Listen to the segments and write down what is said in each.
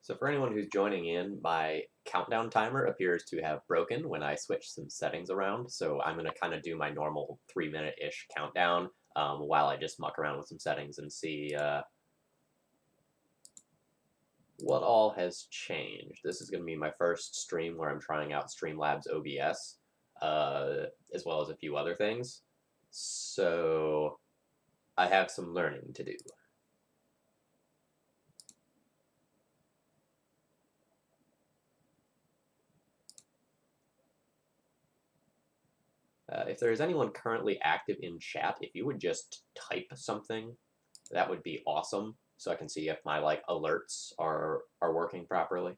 So for anyone who's joining in, my countdown timer appears to have broken when I switch some settings around. So I'm going to kind of do my normal 3-minute-ish countdown while I just muck around with some settings and see what all has changed. This is going to be my first stream where I'm trying out Streamlabs OBS, as well as a few other things. So I have some learning to do. If there is anyone currently active in chat, if you would just type something, that would be awesome, so I can see if my alerts are working properly.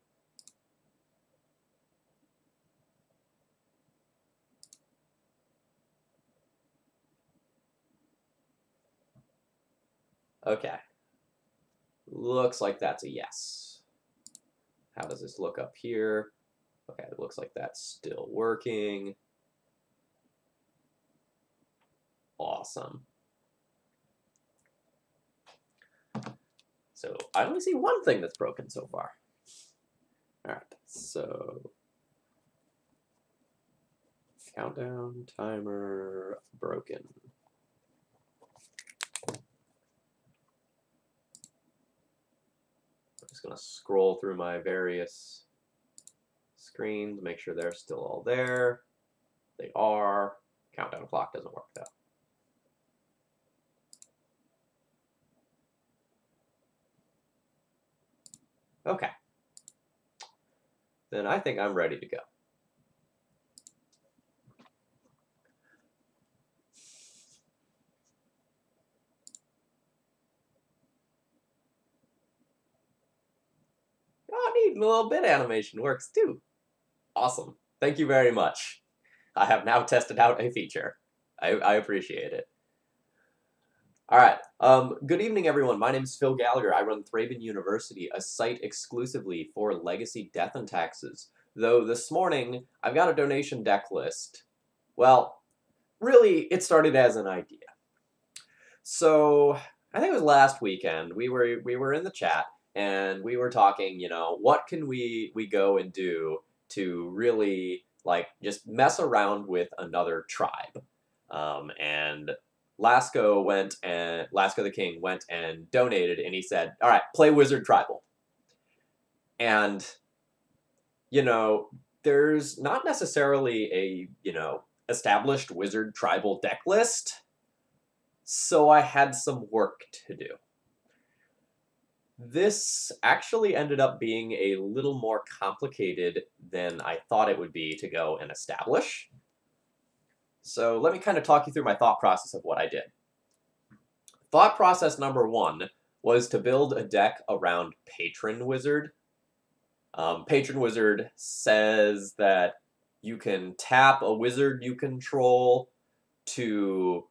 Okay. Looks like that's a yes. How does this look up here? Okay, it looks like that's still working. Awesome. So I only see one thing that's broken so far. All right, so countdown timer broken. I'm just gonna scroll through my various screens, make sure they're still all there. They are. Countdown clock doesn't work though. Okay. Then I think I'm ready to go. Oh, neat. A little bit animation works too. Awesome. Thank you very much. I have now tested out a feature. I appreciate it. All right. Good evening, everyone. My name is Phil Gallagher. I run Thraben University, a site exclusively for legacy death and taxes. Though this morning, I've got a donation deck list. Well, really, it started as an idea. So I think it was last weekend. We were in the chat and we were talking. What can we go and do to really just mess around with another tribe? And Lasco the King went and donated, and he said, "All right, play Wizard Tribal." And there's not necessarily a established Wizard Tribal deck list. So I had some work to do. This actually ended up being a little more complicated than I thought it would be to go and establish. So let me kind of talk you through my thought process of what I did. Thought process number one was to build a deck around Patron Wizard. Patron Wizard says that you can tap a wizard you control to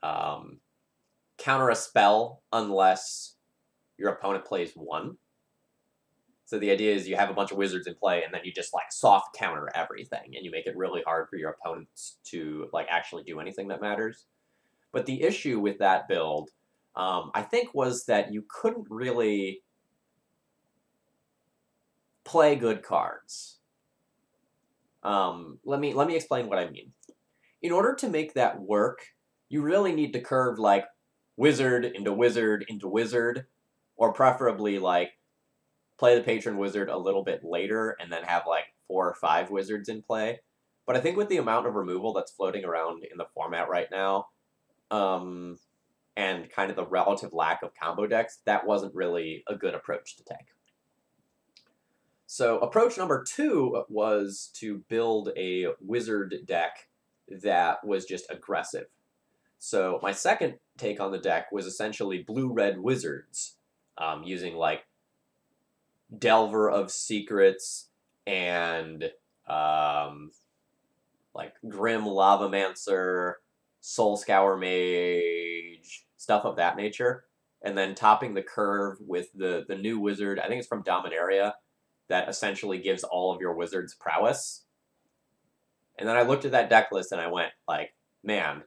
counter a spell unless your opponent plays one. So the idea is you have a bunch of wizards in play, and then you just soft counter everything, and you make it really hard for your opponents to actually do anything that matters. But the issue with that build, I think, was that you couldn't really play good cards. Let me explain what I mean. In order to make that work, you really need to curve wizard into wizard into wizard, or preferably play the patron wizard a little bit later and then have 4 or 5 wizards in play. But I think with the amount of removal that's floating around in the format right now, and kind of the relative lack of combo decks, that wasn't really a good approach to take. So approach number 2 was to build a wizard deck that was just aggressive. So my second take on the deck was essentially blue-red wizards, using Delver of Secrets and Grim Lavamancer, Soul Scour Mage, stuff of that nature, and then topping the curve with the new wizard. I think it's from Dominaria, that essentially gives all of your wizards prowess. And then I looked at that deck list and I went man,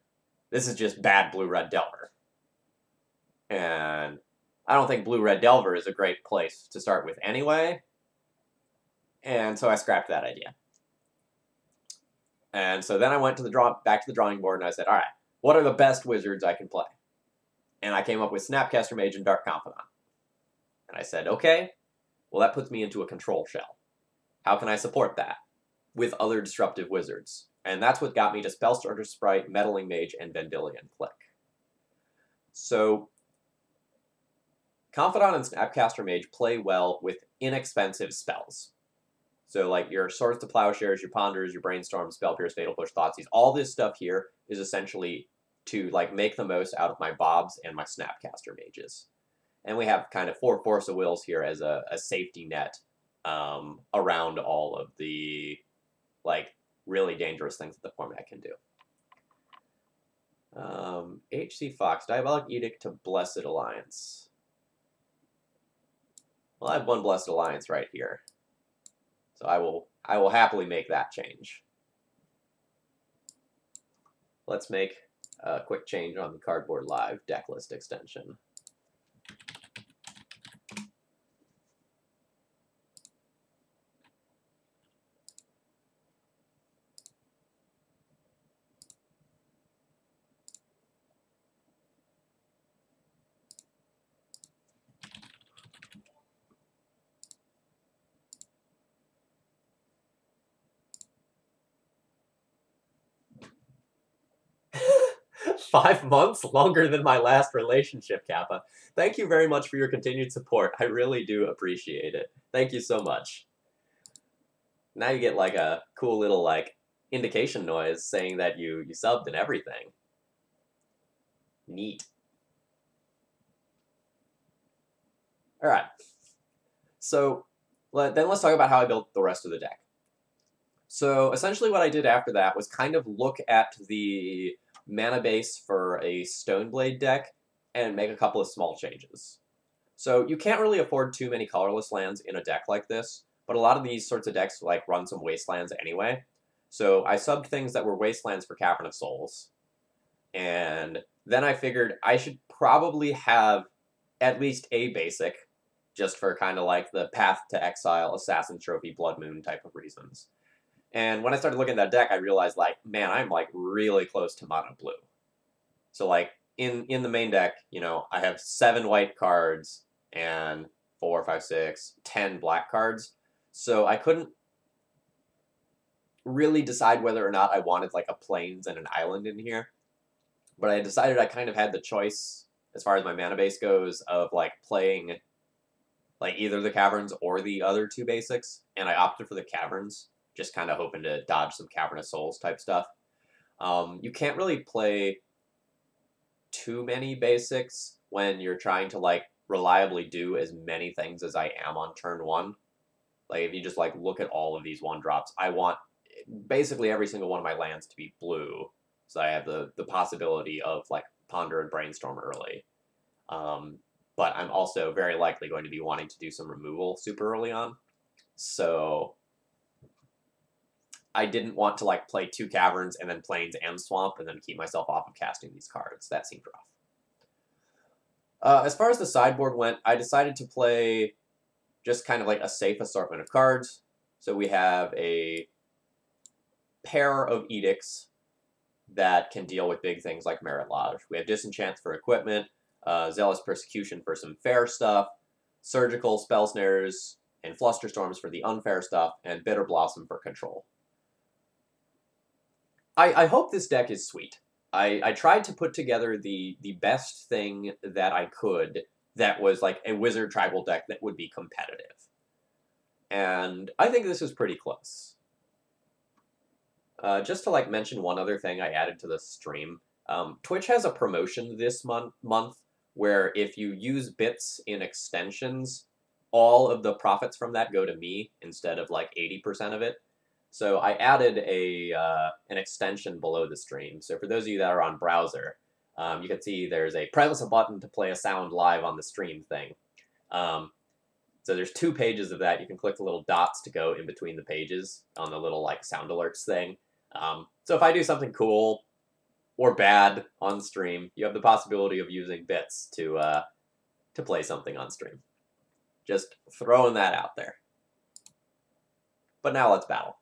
this is just bad blue-red Delver. And I don't think Blue-Red Delver is a great place to start with anyway, and so I scrapped that idea. And so then I went to back to the drawing board, and I said, all right, what are the best wizards I can play? And I came up with Snapcaster Mage and Dark Confidant. And I said, okay, well, that puts me into a control shell. How can I support that with other disruptive wizards? And that's what got me to Spellstarter Sprite, Meddling Mage, and Vendilion Click. So Confidant and Snapcaster Mage play well with inexpensive spells. So like your Swords to Plowshares, your Ponders, your Brainstorm, Spell Pierce, Fatal Push, Thoughtseize, all this stuff here is essentially to like make the most out of my Bobs and my Snapcaster Mages. And we have kind of 4 Force of Wills here as a safety net around all of the like really dangerous things that the format can do. HC Fox, Diabolic Edict to Blessed Alliance. Well, I have 1 Blessed Alliance right here. So I will happily make that change. Let's make a quick change on the Cardboard Live deck list extension. 5 months? Longer than my last relationship, Kappa. Thank you very much for your continued support. I really do appreciate it. Thank you so much. Now you get like a cool little like indication noise saying that you subbed and everything. Neat. All right. So then let's talk about how I built the rest of the deck. So essentially what I did after that was kind of look at the mana base for a Stoneblade deck and make a couple of small changes. So you can't really afford too many colorless lands in a deck like this, but a lot of these sorts of decks like run some wastelands anyway. So I subbed things that were wastelands for Cavern of Souls. And then I figured I should probably have at least a basic, just for kind of like the Path to Exile, Assassin's Trophy, Blood Moon type of reasons. And when I started looking at that deck, I realized, like, man, I'm, like, really close to mono blue. So, like, in the main deck, you know, I have 7 white cards and 4, 5, 6, 10 black cards. So I couldn't really decide whether or not I wanted, like, a plains and an island in here. But I decided I kind of had the choice, as far as my mana base goes, of, like, playing, like, either the Caverns or the other 2 basics. And I opted for the Caverns, just kind of hoping to dodge some Cavern of Souls type stuff. You can't really play too many basics when you're trying to, like, reliably do as many things as I am on turn 1. Like, if you just, like, look at all of these 1-drops, I want basically every single one of my lands to be blue, so I have the possibility of, like, Ponder and Brainstorm early. But I'm also very likely going to be wanting to do some removal super early on. So I didn't want to like play 2 Caverns and then Plains and Swamp and then keep myself off of casting these cards. That seemed rough. As far as the sideboard went, I decided to play just kind of like a safe assortment of cards. So we have a pair of Edicts that can deal with big things like Merit Lodge. We have Disenchants for equipment, Zealous Persecution for some fair stuff, Surgical, Spell Snares, and Flusterstorms for the unfair stuff, and Bitter Blossom for control. I hope this deck is sweet. I tried to put together the best thing that I could that was like a wizard tribal deck that would be competitive. And I think this is pretty close. Just to like mention one other thing I added to the stream, Twitch has a promotion this month where if you use bits in extensions, all of the profits from that go to me instead of like 80% of it. So I added an extension below the stream. So for those of you that are on browser, you can see there's a press a button to play a sound live on the stream thing. So there's 2 pages of that. You can click the little dots to go in between the pages on the little like sound alerts thing. So if I do something cool or bad on stream, you have the possibility of using bits to to play something on stream. Just throwing that out there. But now let's battle.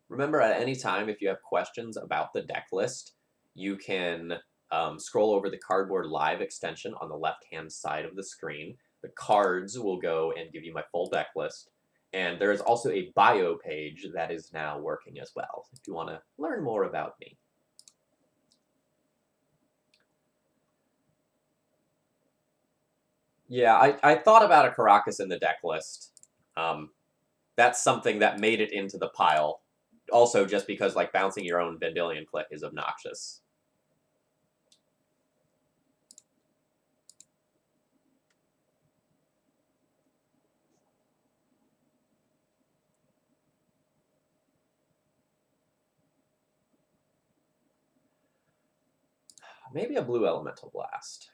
Remember, at any time, if you have questions about the deck list, you can scroll over the Cardboard Live extension on the left-hand side of the screen. The cards will go and give you my full deck list. And there is also a bio page that is now working as well, if you want to learn more about me. Yeah, I thought about a Caracas in the deck list. That's something that made it into the pile. Also, just because like bouncing your own Vendilion Click is obnoxious. Maybe a blue Elemental Blast.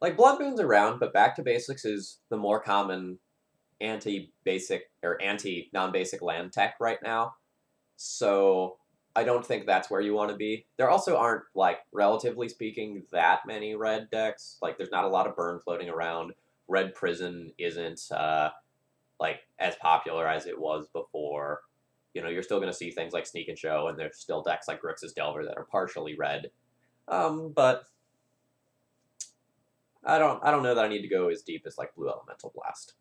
Like Blood Moon's around, but Back to Basics is the more common anti-basic or anti-non-basic land tech right now. So I don't think that's where you want to be. There also aren't, like, relatively speaking, that many red decks. Like, there's not a lot of burn floating around. Red Prison isn't, like, as popular as it was before. You know, you're still going to see things like Sneak and Show, and there's still decks like Grixis Delver that are partially red. But I don't know that I need to go as deep as, like, Blue Elemental Blast.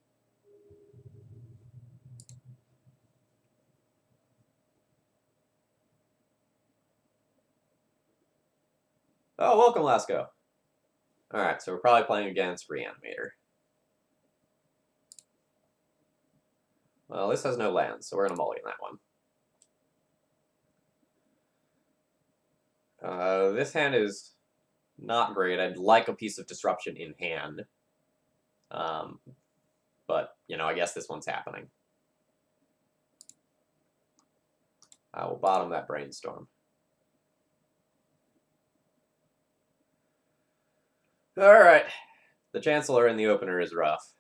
Oh, welcome, Lasco. Alright, so we're probably playing against Reanimator. Well, this has no lands, so we're going to mulligan that one. This hand is not great. I'd like a piece of Disruption in hand. But, you know, I guess this one's happening. I will bottom that Brainstorm. Alright. The Chancellor in the opener is rough.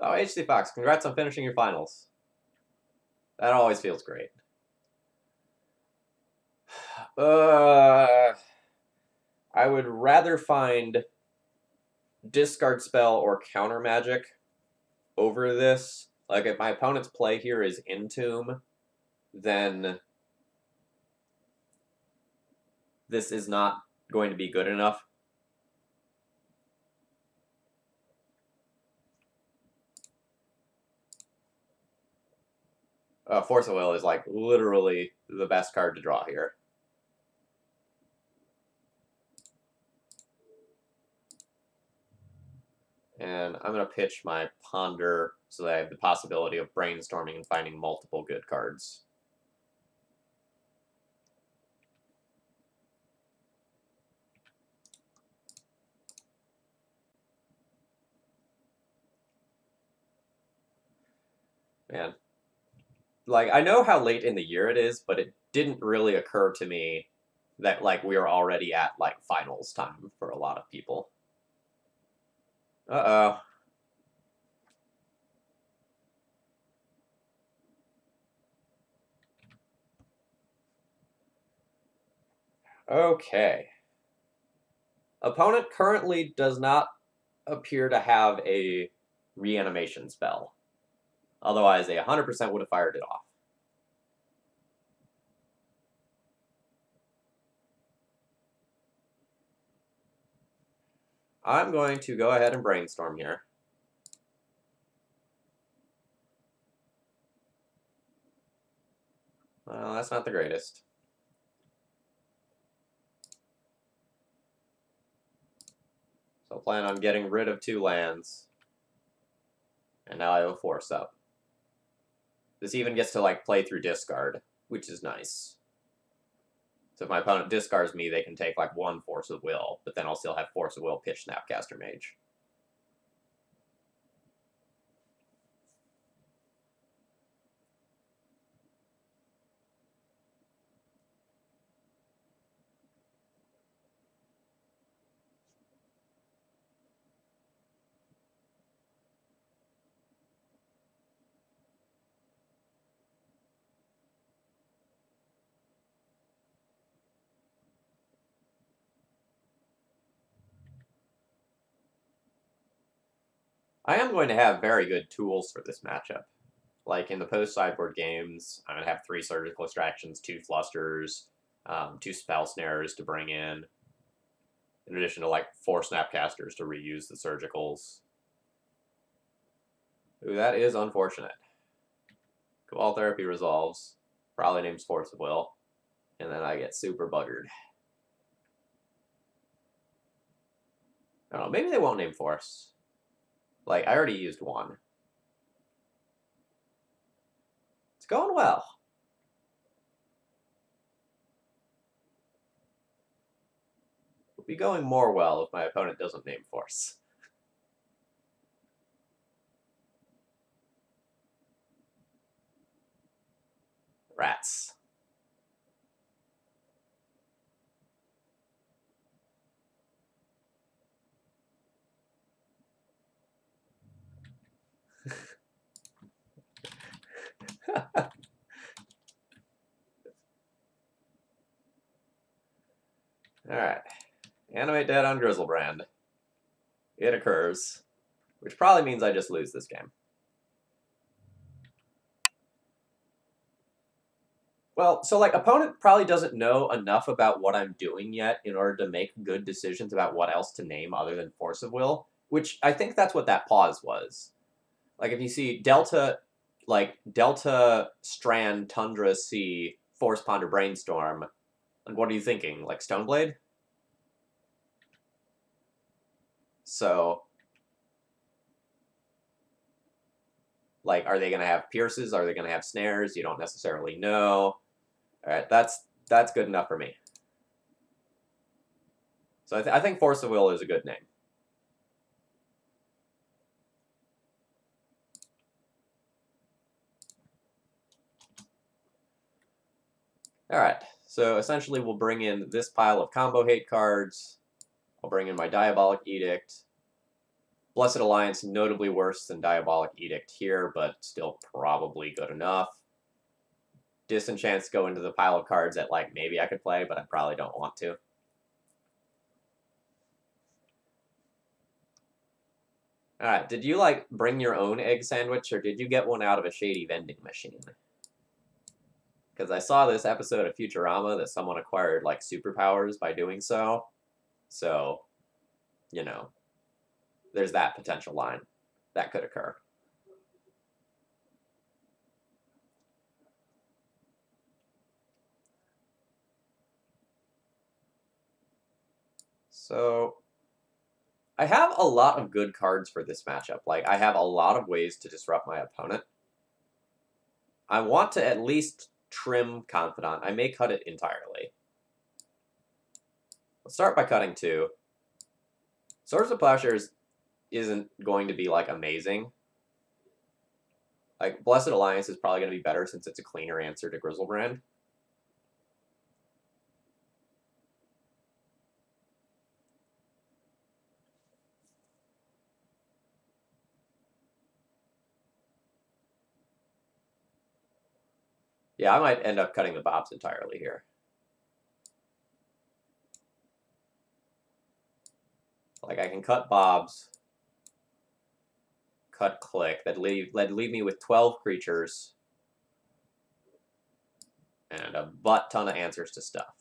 Oh, HC Fox, congrats on finishing your finals. That always feels great. I would rather find Discard Spell or Counter Magic over this. Like, if my opponent's play here is Entomb, then this is not going to be good enough. Force of Will is, like, literally the best card to draw here. And I'm going to pitch my Ponder so that I have the possibility of brainstorming and finding multiple good cards. Man. Like, I know how late in the year it is, but it didn't really occur to me that, like, we are already at, like, finals time for a lot of people. Uh-oh. Okay. Opponent currently does not appear to have a reanimation spell. Otherwise, they 100% would have fired it off. I'm going to go ahead and brainstorm here. Well, that's not the greatest. So I'll plan on getting rid of 2 lands. And now I have a force up. This even gets to, like, play through discard, which is nice. So if my opponent discards me, they can take, like, 1 Force of Will, but then I'll still have Force of Will, pitch Snapcaster Mage. I am going to have very good tools for this matchup. Like in the post-sideboard games, I'm going to have 3 Surgical Extractions, 2 Flusters, 2 Spell Snares to bring in addition to like 4 Snapcasters to reuse the Surgicals. Ooh, that is unfortunate. Cabal Therapy resolves, probably names Force of Will, and then I get super buggered. I don't know, maybe they won't name Force. Like, I already used 1. It's going well. It'll be going more well if my opponent doesn't name Force. Rats. Alright. Animate Dead on Grizzlebrand. It occurs. Which probably means I just lose this game. Well, so like opponent probably doesn't know enough about what I'm doing yet in order to make good decisions about what else to name other than Force of Will, which I think that's what that pause was. Like if you see Delta, like Delta, Strand, Tundra, Sea, Force Ponder, Brainstorm, and what are you thinking? Like Stoneblade? So, like, are they going to have pierces? Are they going to have snares? You don't necessarily know. All right, that's good enough for me. So I think Force of Will is a good name. All right, so essentially we'll bring in this pile of combo hate cards. I'll bring in my Diabolic Edict. Blessed Alliance, notably worse than Diabolic Edict here, but still probably good enough. Disenchants go into the pile of cards that, like, maybe I could play, but I probably don't want to. Alright, did you, like, bring your own egg sandwich, or did you get one out of a shady vending machine? Because I saw this episode of Futurama that someone acquired, like, superpowers by doing so. So, you know, there's that potential line. That could occur. So, I have a lot of good cards for this matchup. Like, I have a lot of ways to disrupt my opponent. I want to at least trim Confidant. I may cut it entirely. Let's start by cutting 2. Swords of Plowshares isn't going to be, like, amazing. Like, Blessed Alliance is probably going to be better since it's a cleaner answer to Grizzlebrand. Yeah, I might end up cutting the Bobs entirely here. Like, I can cut Bobs, cut Click. That'd leave me with 12 creatures and a butt ton of answers to stuff.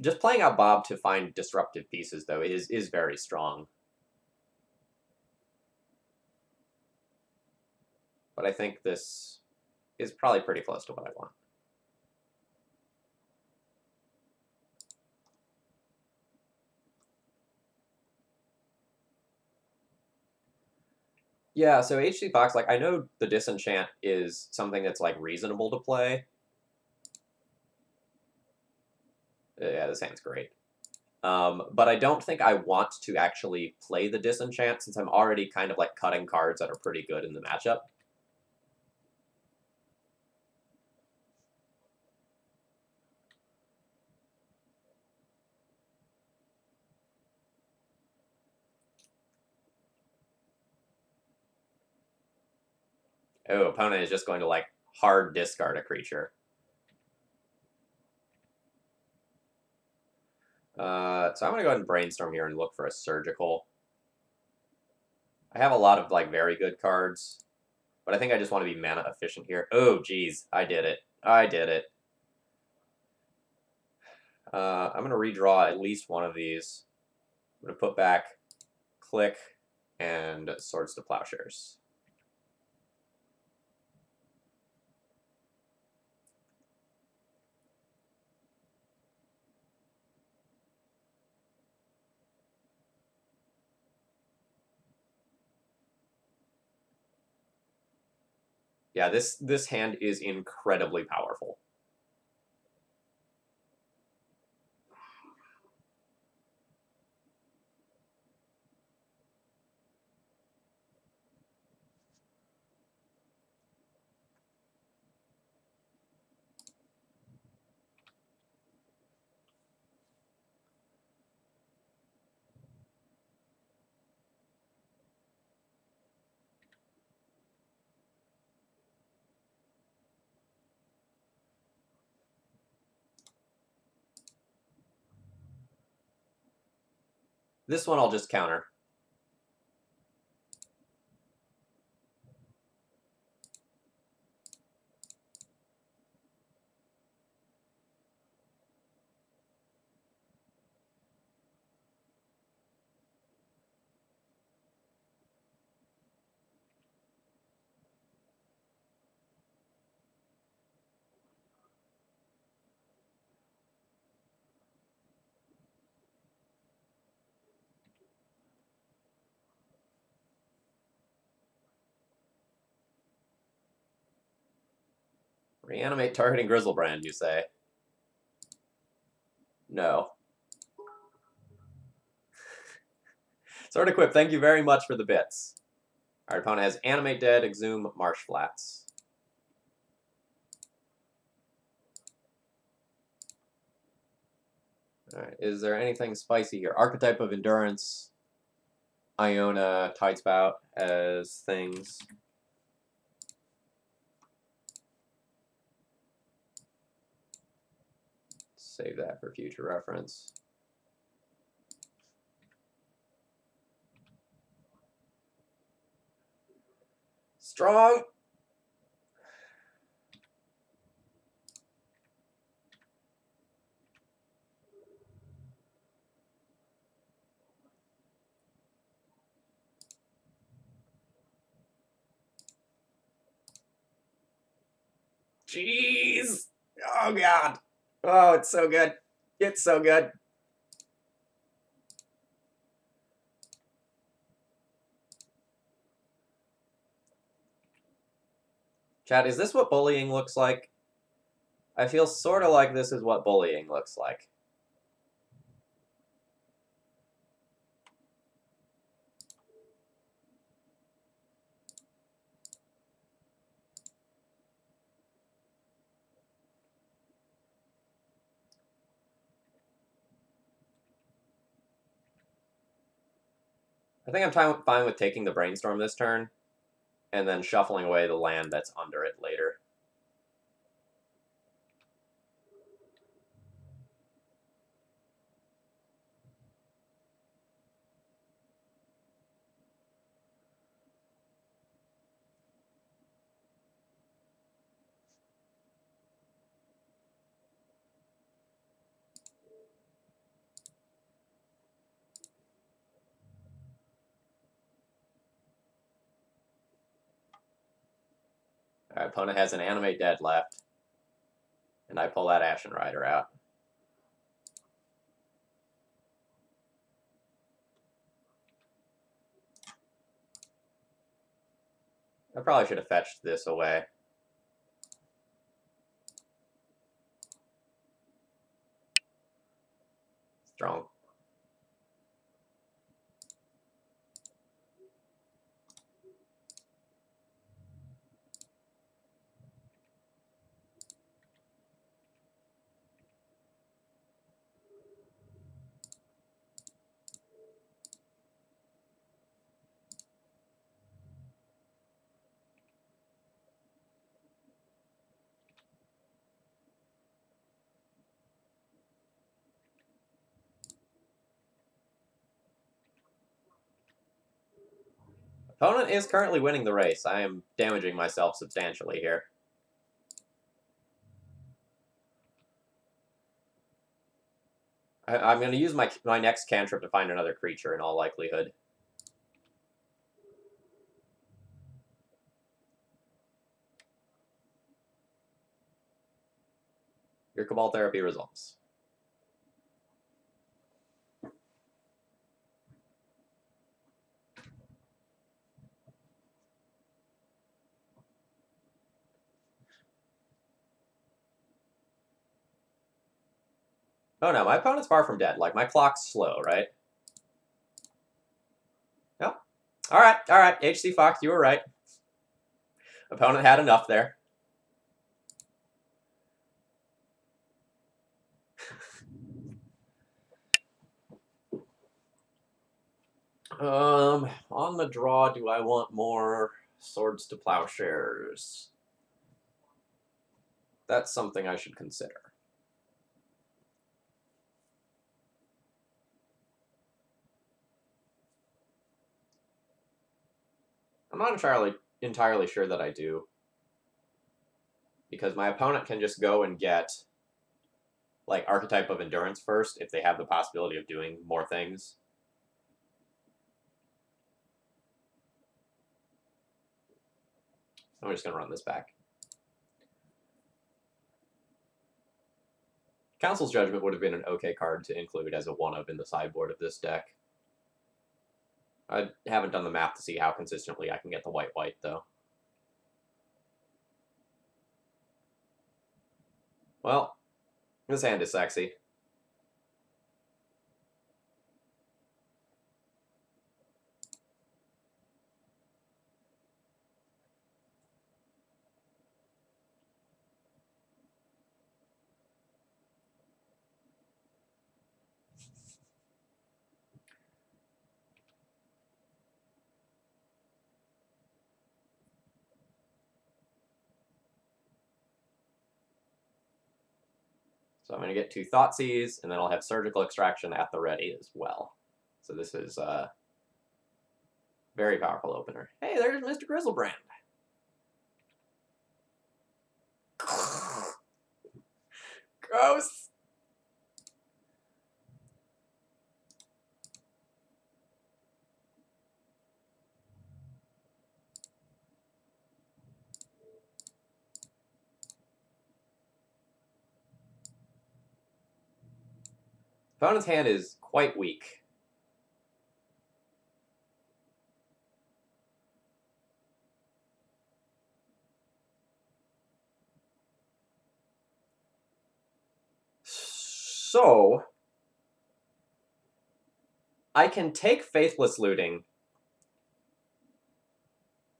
Just playing out Bob to find disruptive pieces, though, is very strong. But I think this is probably pretty close to what I want. Yeah, so HC Fox, like, I know the Disenchant is something that's, like, reasonable to play. Yeah, this hand's great. But I don't think I want to actually play the Disenchant since I'm already kind of, like, cutting cards that are pretty good in the matchup. Oh, opponent is just going to, like, hard discard a creature. So I'm going to go ahead and brainstorm here and look for a surgical. I have a lot of, like, very good cards, but I think I just want to be mana efficient here. Oh, geez, I did it. I did it. I'm going to redraw at least one of these. I'm going to put back Click and Swords to Plowshares. Yeah, this hand is incredibly powerful. This one I'll just counter. Reanimate targeting Grizzlebrand, you say? No. Sword Equip, thank you very much for the bits. Our opponent has Animate Dead, Exhume, Marsh Flats. Alright, is there anything spicy here? Archetype of Endurance, Iona, Tidespout as things. Save that for future reference. Strong! Jeez! Oh, God! Oh, it's so good. It's so good. Chad, is this what bullying looks like? I feel sort of like this is what bullying looks like. I think I'm fine with taking the Brainstorm this turn, and then shuffling away the land that's under it later. My opponent has an Animate Dead left. And I pull that Ashen Rider out. I probably should have fetched this away. Strong. Opponent is currently winning the race. I am damaging myself substantially here. I'm going to use my next cantrip to find another creature in all likelihood. Your Cabal Therapy results. Oh no, my opponent's far from dead. Like, my clock's slow, right? Yep. Alright. HC Fox, you were right. Opponent had enough there. On the draw, do I want more Swords to Plowshares? That's something I should consider. I'm not entirely sure that I do. Because my opponent can just go and get, like, Archetype of Endurance first if they have the possibility of doing more things. I'm just going to run this back. Council's Judgment would have been an okay card to include as a 1-of in the sideboard of this deck. I haven't done the math to see how consistently I can get the white-white, though. Well, this hand is sexy. So I'm going to get 2 Thoughtseize, and then I'll have Surgical Extraction at the ready as well. So this is a very powerful opener. Hey, there's Mr. Grizzlebrand. Gross. Opponent's hand is quite weak. So I can take Faithless Looting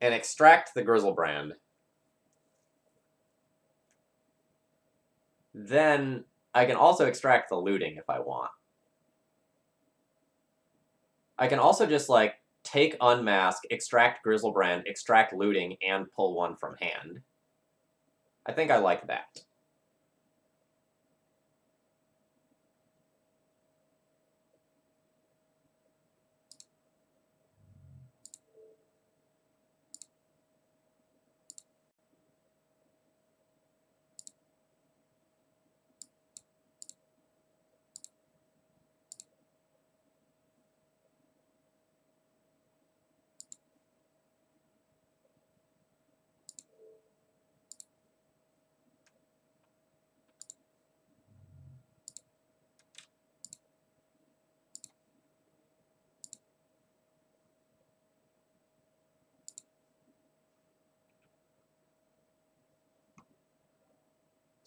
and extract the Grizzlebrand. Then I can also extract the looting if I want. I can also just, like, take Unmask, extract Grizzlebrand, extract looting, and pull 1 from hand. I think I like that.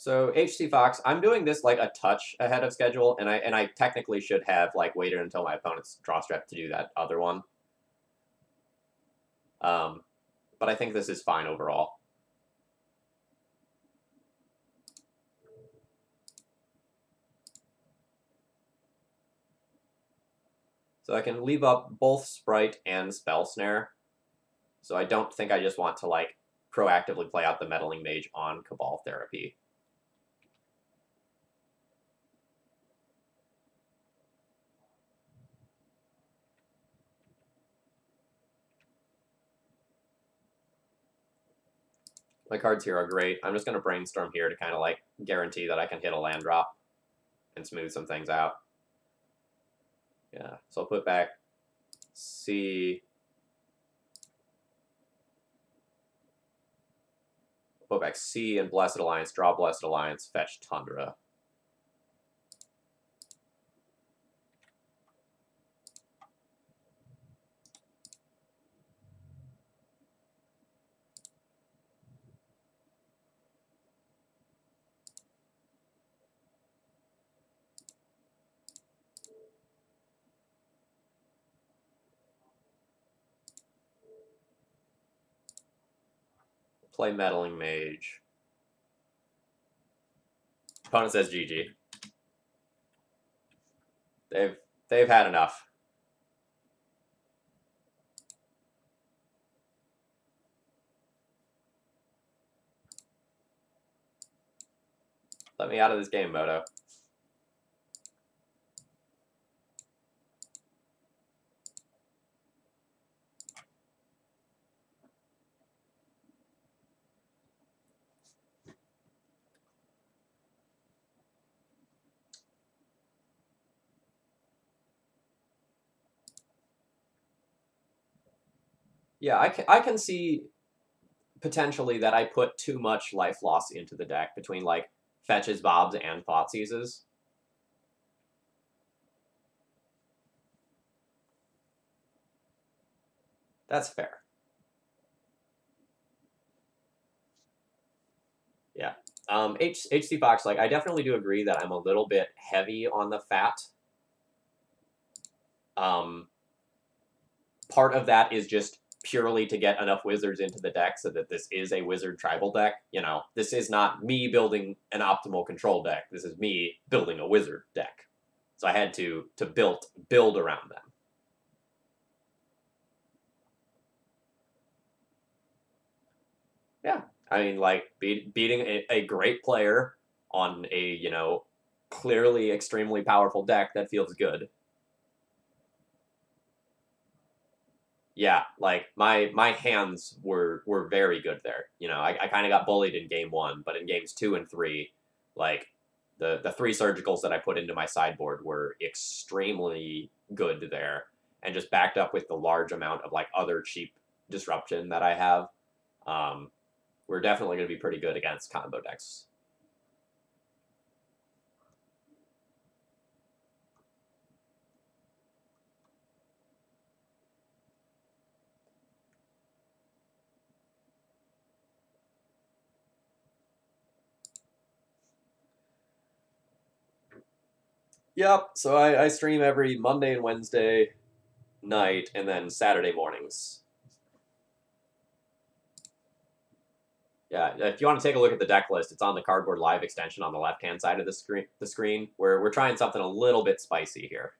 So HC Fox, I'm doing this like a touch ahead of schedule, and I technically should have like waited until my opponent's draw step to do that other one. But I think this is fine overall. So I can leave up both Sprite and Spell Snare. So I don't think I just want to like proactively play out the Meddling Mage on Cabal Therapy. My cards here are great. I'm just going to brainstorm here to kind of like guarantee that I can hit a land drop and smooth some things out. Yeah, so I'll put back C. Put back C and Blessed Alliance, draw Blessed Alliance, fetch Tundra. Play Meddling Mage. Opponent says GG. They've had enough. Let me out of this game, Moto. Yeah, I can see potentially that I put too much life loss into the deck between like fetches, bobs, and Thoughtseizes. That's fair. Yeah. HC Fox, like I definitely do agree that I'm a little bit heavy on the fat. Part of that is just purely to get enough wizards into the deck so that this is a wizard tribal deck. You know, this is not me building an optimal control deck. This is me building a wizard deck. So I had to build around them. Yeah, I mean, like beating a great player on a, you know, clearly extremely powerful deck, that feels good. Yeah, like my hands were very good there. You know, I kind of got bullied in game 1, but in games 2 and 3, like the 3 surgicals that I put into my sideboard were extremely good there, and just backed up with the large amount of like other cheap disruption that I have. We're definitely going to be pretty good against combo decks. Yep, so I stream every Monday and Wednesday night, and then Saturday mornings. Yeah, if you want to take a look at the deck list, it's on the Cardboard Live extension on the left-hand side of the screen. We're trying something a little bit spicy here.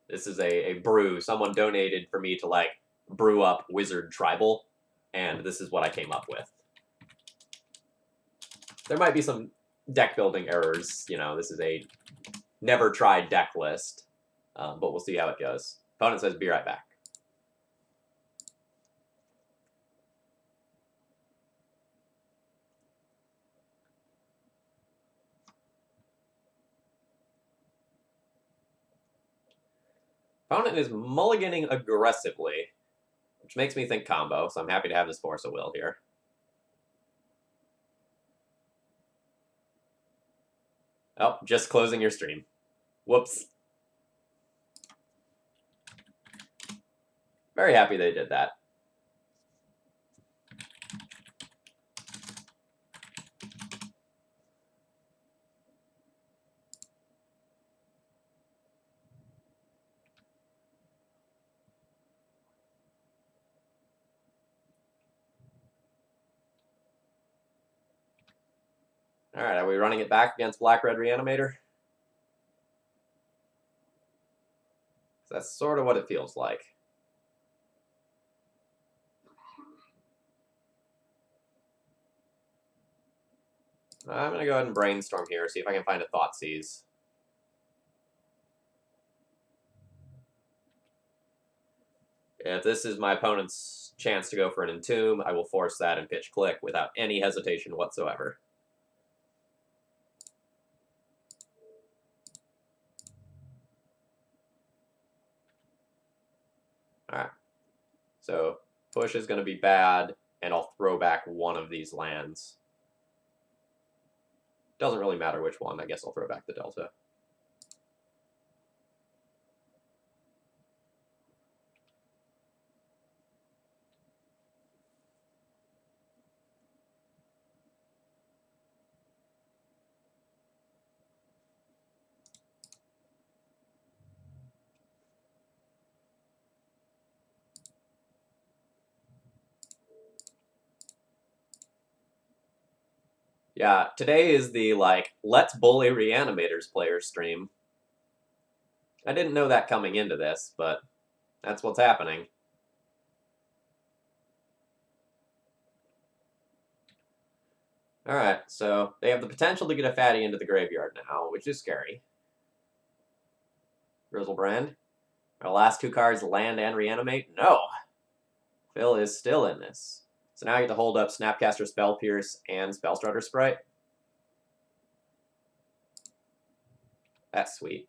This is a brew. Someone donated for me to, like, brew up Wizard Tribal, and this is what I came up with. There might be some deck-building errors. You know, this is a never-tried deck list, but we'll see how it goes. Opponent says, be right back. Opponent is mulliganing aggressively, which makes me think combo, so I'm happy to have this Force of Will here. Oh, just closing your stream. Whoops. Very happy they did that. Alright, are we running it back against Black-Red Reanimator? That's sort of what it feels like. I'm going to go ahead and brainstorm here, see if I can find a Thoughtseize. If this is my opponent's chance to go for an Entomb, I will force that and pitch Click without any hesitation whatsoever. Alright. So, push is going to be bad, and I'll throw back one of these lands. Doesn't really matter which one, I guess I'll throw back the Delta. Yeah, today is the, let's bully Reanimators player stream. I didn't know that coming into this, but that's what's happening. Alright, so they have the potential to get a fatty into the graveyard now, which is scary. Grizzlebrand. Our last two cards, land and reanimate? No! Phil is still in this. So now I get to hold up Snapcaster, Spell Pierce, and Spellstrutter Sprite. That's sweet.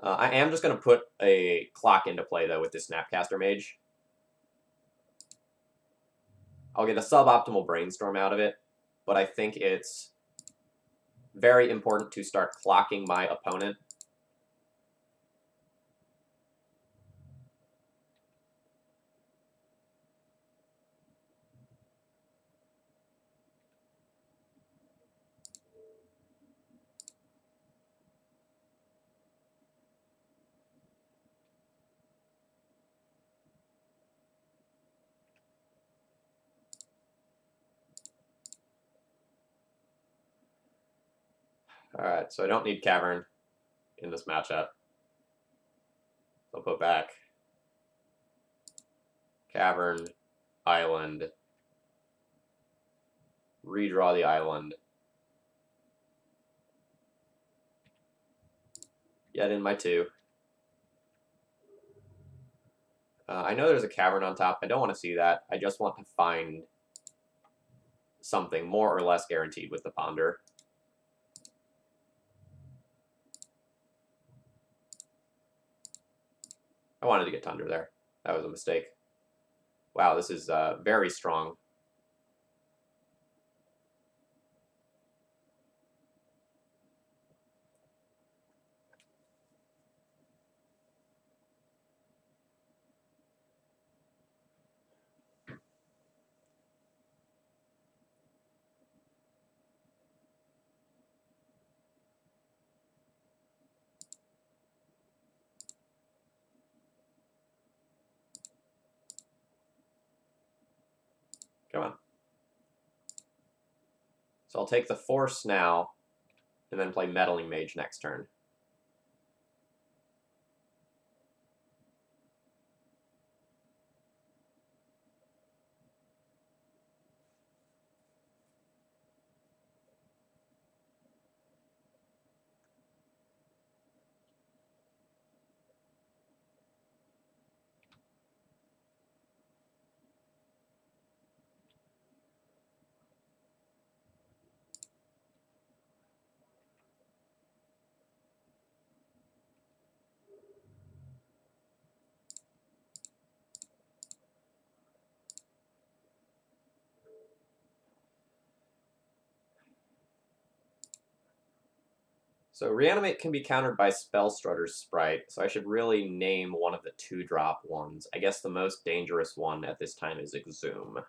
I am just going to put a clock into play, though, with this Snapcaster Mage. I'll get a suboptimal Brainstorm out of it, but I think it's very important to start clocking my opponent. Alright, so I don't need Cavern in this matchup. I'll put back Cavern, Island, redraw the island. Get in my 2. I know there's a Cavern on top. I don't want to see that. I just want to find something more or less guaranteed with the Ponder. I wanted to get Tundra there. That was a mistake. Wow, this is very strong. Come on. So I'll take the Force now, and then play Meddling Mage next turn. So Reanimate can be countered by Spellstrutter's Sprite, so I should really name one of the 2-drop ones. I guess the most dangerous one at this time is Exhume.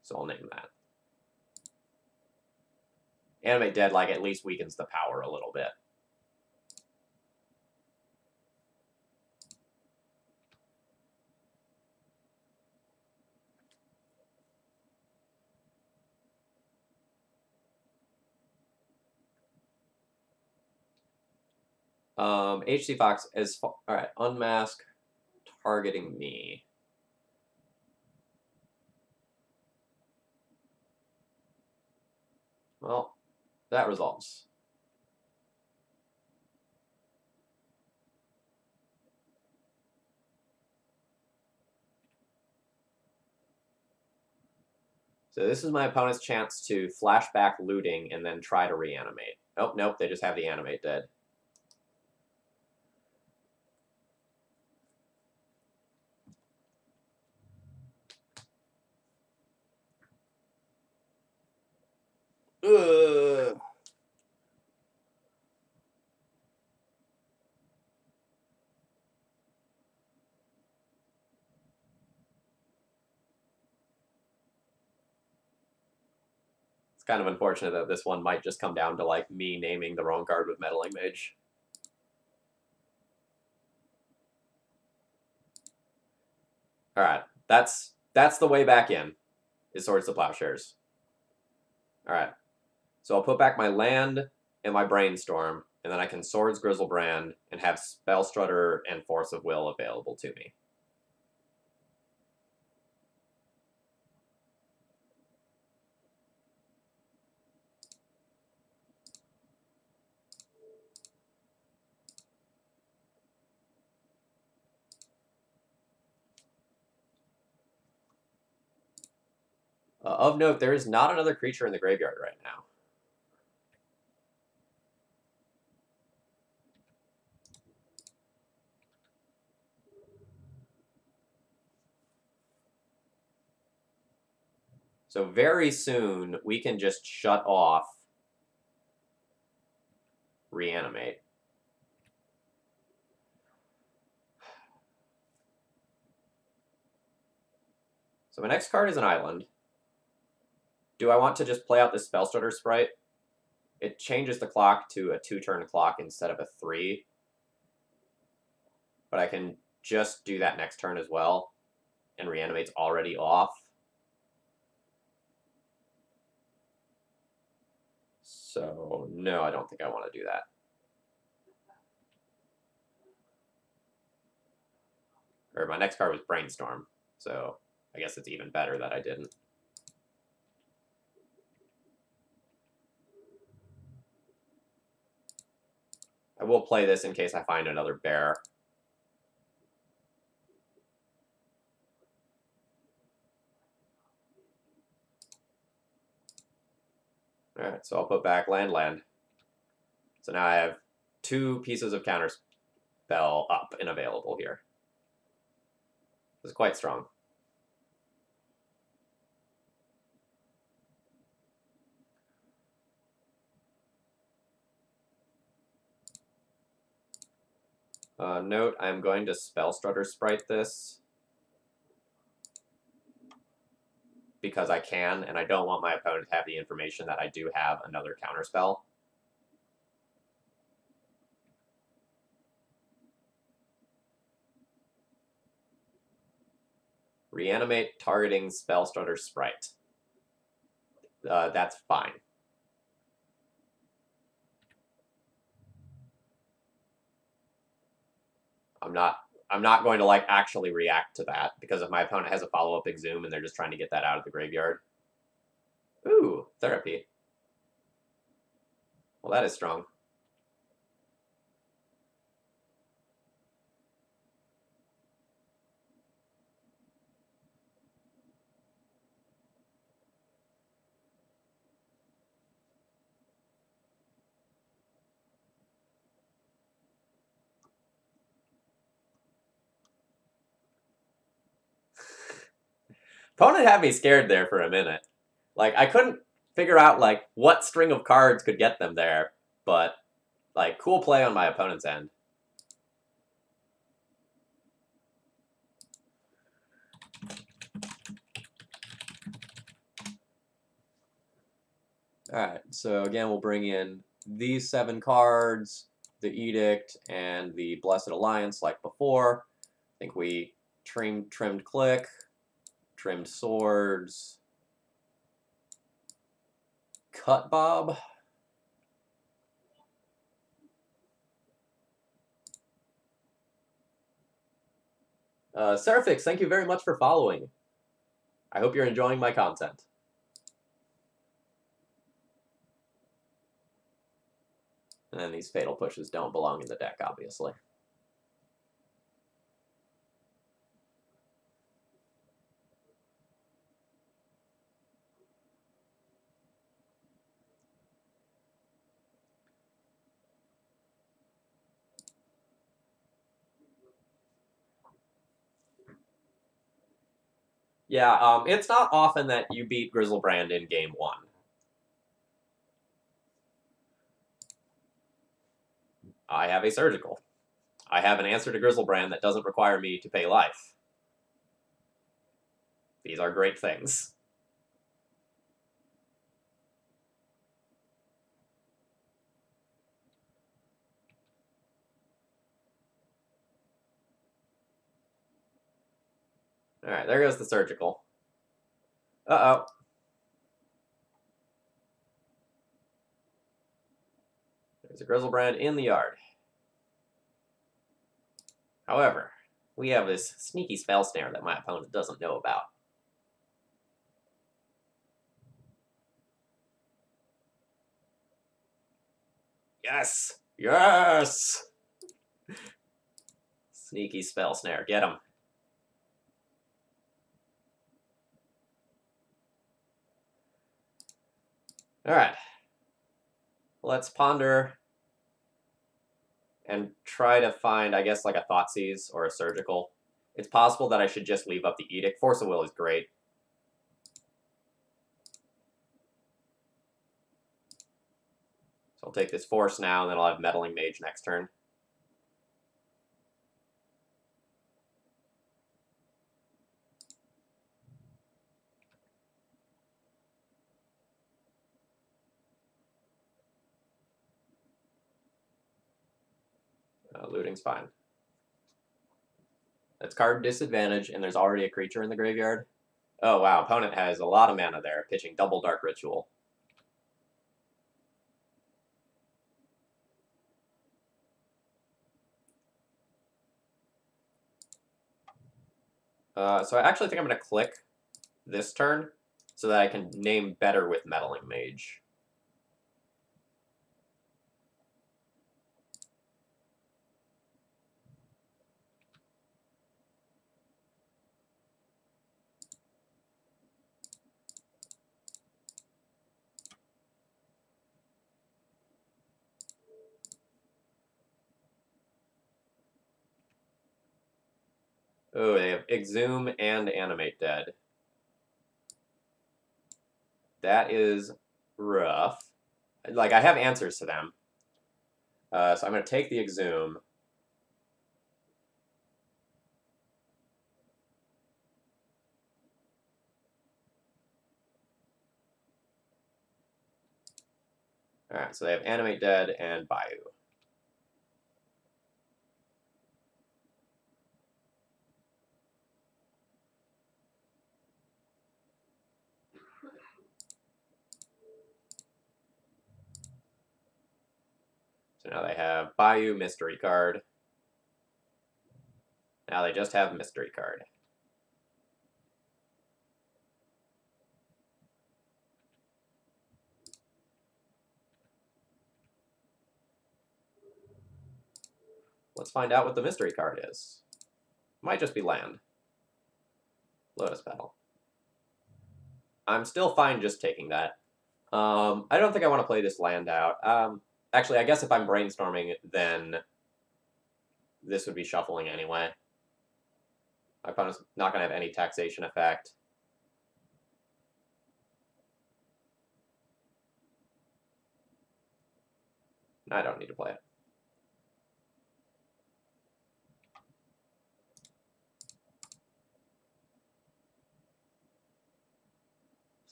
So I'll name that. Animate Deadlike at least weakens the power a little bit. HC Fox is all right. Unmask, targeting me. Well, that resolves. So this is my opponent's chance to flashback looting and then try to reanimate. Oh, nope, they just have the animate dead. Ugh. It's kind of unfortunate that this one might just come down to like me naming the wrong card with Meddling Mage. All right, that's the way back in, is Swords to Plowshares. All right, so I'll put back my land and my Brainstorm, and then I can Swords Grizzlebrand and have Spell Strutter and Force of Will available to me. Of note, there is not another creature in the graveyard right now. So very soon, we can just shut off Reanimate. So my next card is an island. Do I want to just play out this Spellstutter Sprite? It changes the clock to a 2-turn clock instead of a 3. But I can just do that next turn as well. And Reanimate's already off. So, no, I don't think I want to do that. Or my next card was Brainstorm. So, I guess it's even better that I didn't. I will play this in case I find another bear. Alright, so I'll put back land. So now I have 2 pieces of counterspell up and available here. This is quite strong. Note, I'm going to Spellstrutter Sprite this because I can, and I don't want my opponent to have the information that I do have another counterspell. Reanimate targeting Spellstrutter Sprite. That's fine. I'm not going to like actually react to that because if my opponent has a follow-up Exhume and they're just trying to get that out of the graveyard. Ooh, Therapy. Well, that is strong. Opponent had me scared there for a minute. Like, I couldn't figure out, like, what string of cards could get them there, but, like, cool play on my opponent's end. Alright, so again, we'll bring in these 7 cards, the Edict, and the Blessed Alliance like before. I think we trimmed Click, trimmed Swords, Cut Bob. Serafix, thank you very much for following. I hope you're enjoying my content. And then these fatal pushes don't belong in the deck, obviously. Yeah, it's not often that you beat Grizzlebrand in game 1. I have a Surgical. I have an answer to Grizzlebrand that doesn't require me to pay life. These are great things. Alright, there goes the Surgical. Uh-oh. There's a Grizzlebrand in the yard. However, we have this sneaky spell snare that my opponent doesn't know about. Yes! Yes! Sneaky spell snare. Get him. Alright. Let's ponder and try to find, I guess, like a Thoughtseize or a Surgical. It's possible that I should just leave up the Edict. Force of Will is great. So I'll take this Force now, and then I'll have Meddling Mage next turn. Looting's fine. That's card disadvantage, and there's already a creature in the graveyard. Oh, wow. Opponent has a lot of mana there, pitching double Dark Ritual. So I actually think I'm going to click this turn so that I can name better with Meddling Mage. Oh, they have Exhume and Animate Dead. That is rough. Like, I have answers to them. So I'm going to take the Exhume. Alright, so they have Animate Dead and Bayou. So now they have Bayou, Mystery Card. Now they just have Mystery Card. Let's find out what the Mystery Card is. Might just be land. Lotus Petal. I'm still fine just taking that. I don't think I want to play this land out. Actually, I guess if I'm brainstorming, then this would be shuffling anyway. My opponent's not going to have any taxation effect. I don't need to play it.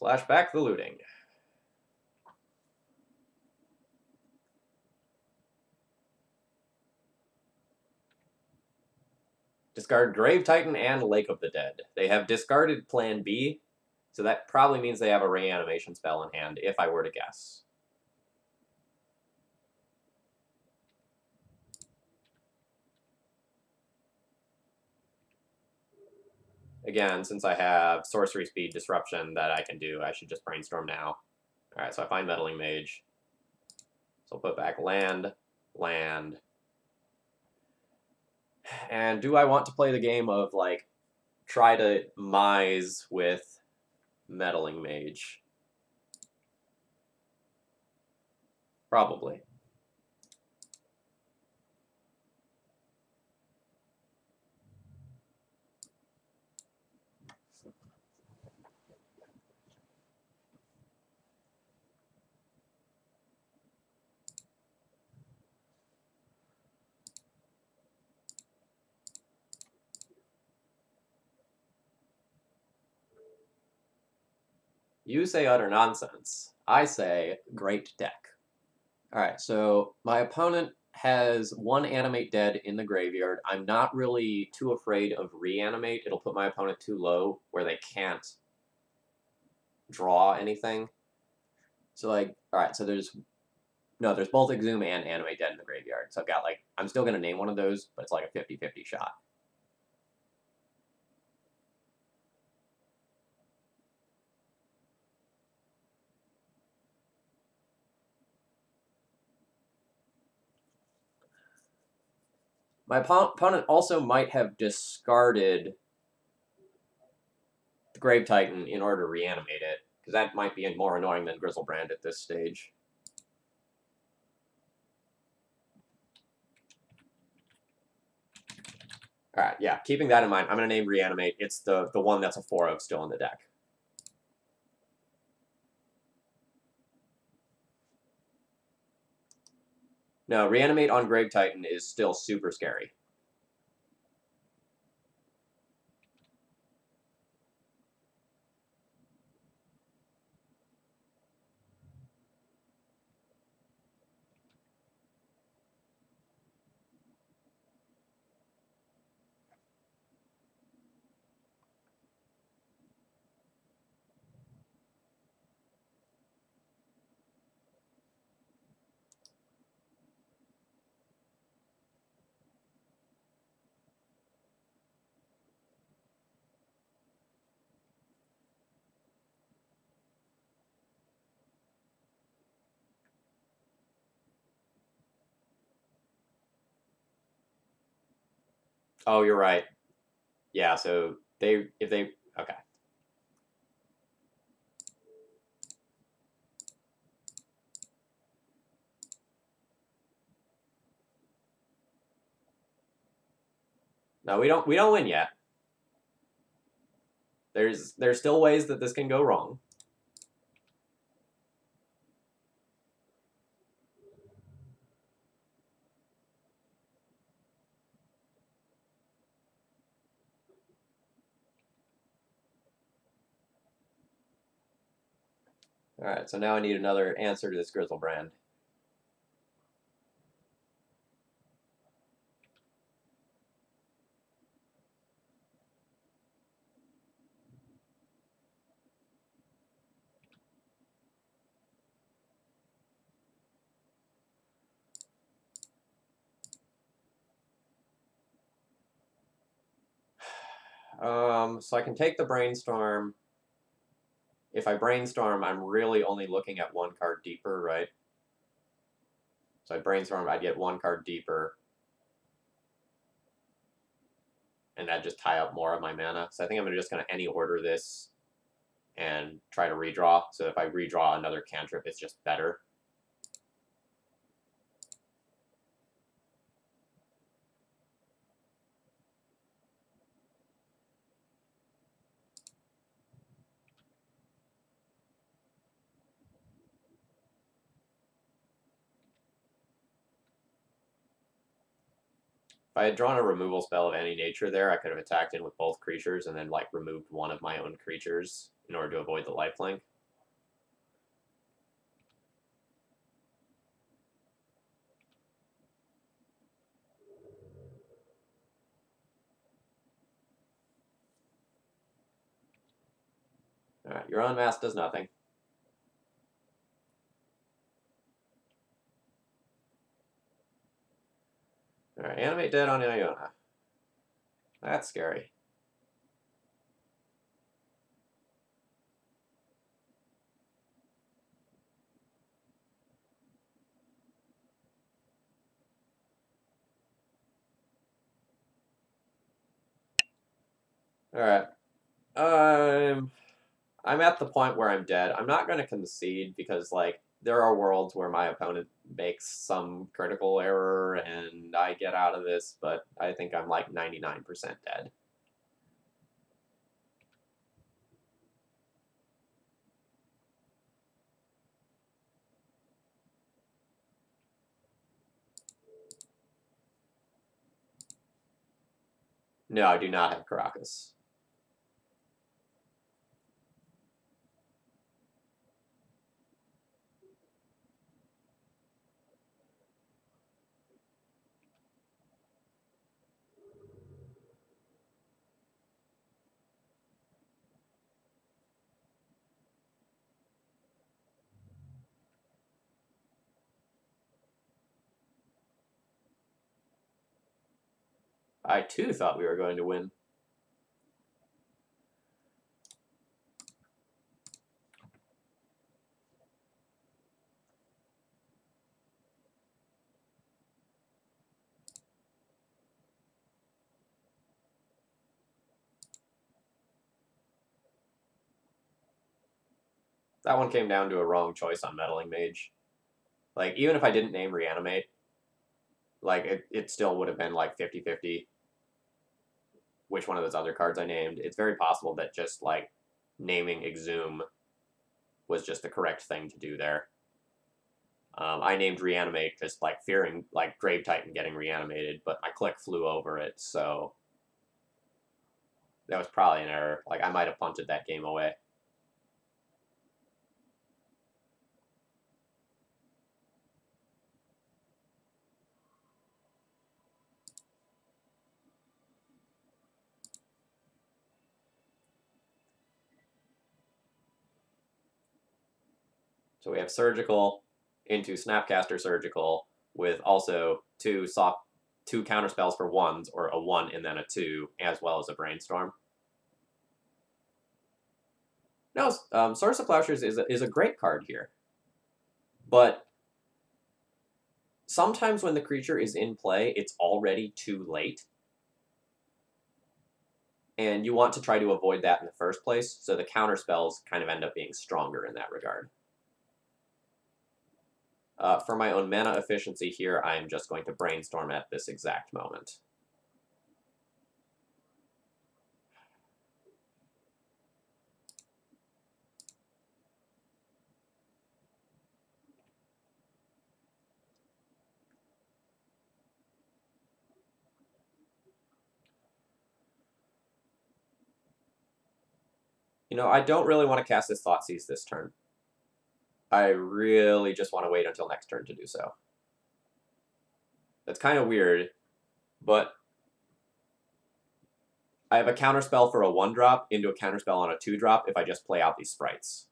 Flashback the looting. Discard Grave Titan and Lake of the Dead. They have discarded Plan B, so that probably means they have a reanimation spell in hand, if I were to guess. again, since I have sorcery speed disruption that I can do, I should just brainstorm now. Alright, so I find Meddling Mage. So I'll put back land, land. And do I want to play the game of, like, try to mise with Meddling Mage? Probably. You say utter nonsense. I say great deck. Alright, so my opponent has one Animate Dead in the graveyard. I'm not really too afraid of Reanimate. It'll put my opponent too low where they can't draw anything. So, like, alright, so there's both Exhume and Animate Dead in the graveyard. So I've got, like, I'm still going to name one of those, but it's like a 50-50 shot. My opponent also might have discarded the Grave Titan in order to reanimate it, because that might be more annoying than Grizzlebrand at this stage. Alright, yeah, keeping that in mind, I'm going to name Reanimate. It's the one that's a 4-of still in the deck. No, Reanimate on Grave Titan is still super scary. Oh, you're right. Yeah, so if they okay. No, we don't win yet. There's still ways that this can go wrong. Alright, so now I need another answer to this Grizzlebrand. So I can take the Brainstorm. If I Brainstorm, I'm really only looking at one card deeper, right? So I Brainstorm, I'd get one card deeper. And that'd just tie up more of my mana. So I think I'm just going to any order this and try to redraw. So if I redraw another cantrip, it's just better. If I had drawn a removal spell of any nature there, I could have attacked in with both creatures and then, like, removed one of my own creatures in order to avoid the lifelink. Alright, your Unmask does nothing. Alright, Animate Dead on Iona. That's scary. Alright. I'm at the point where I'm dead. I'm not going to concede because, like, there are worlds where my opponent makes some critical error and I get out of this, but I think I'm like 99% dead. No, I do not have Caracas. I too thought we were going to win. That one came down to a wrong choice on Meddling Mage. Like, even if I didn't name Reanimate, like, it still would have been like 50-50 which one of those other cards I named. It's very possible that just, like, naming Exhume was just the correct thing to do there. I named Reanimate just, like, fearing, like, Grave Titan getting reanimated, but my click flew over it, so that was probably an error. Like, I might have punted that game away. So we have Surgical into Snapcaster Surgical with also two counter spells for ones, or a 1 and then a 2, as well as a Brainstorm. No, Source of Plowshares is a great card here. But sometimes when the creature is in play, it's already too late. And you want to try to avoid that in the first place, so the counter spells kind of end up being stronger in that regard. For my own mana efficiency here, I am just going to Brainstorm at this exact moment. You know, I don't really want to cast this Thoughtseize this turn. I really just want to wait until next turn to do so. That's kind of weird, but I have a counterspell for a 1-drop into a counterspell on a 2-drop if I just play out these sprites.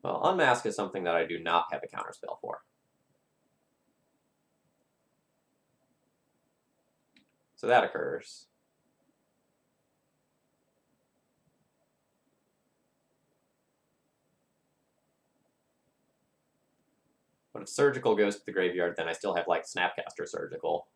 Well, Unmask is something that I do not have a counterspell for. So that occurs. But if Surgical goes to the graveyard, then I still have, like, Snapcaster Surgical.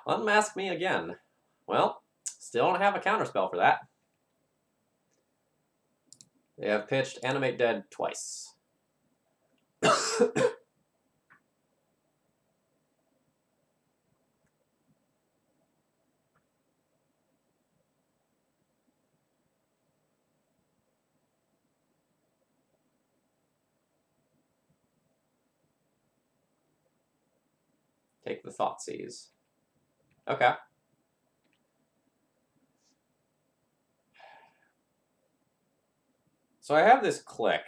Unmask me again. Well, still don't have a counterspell for that. They have pitched Animate Dead twice. Take the Thoughtseize. Okay. So I have this click.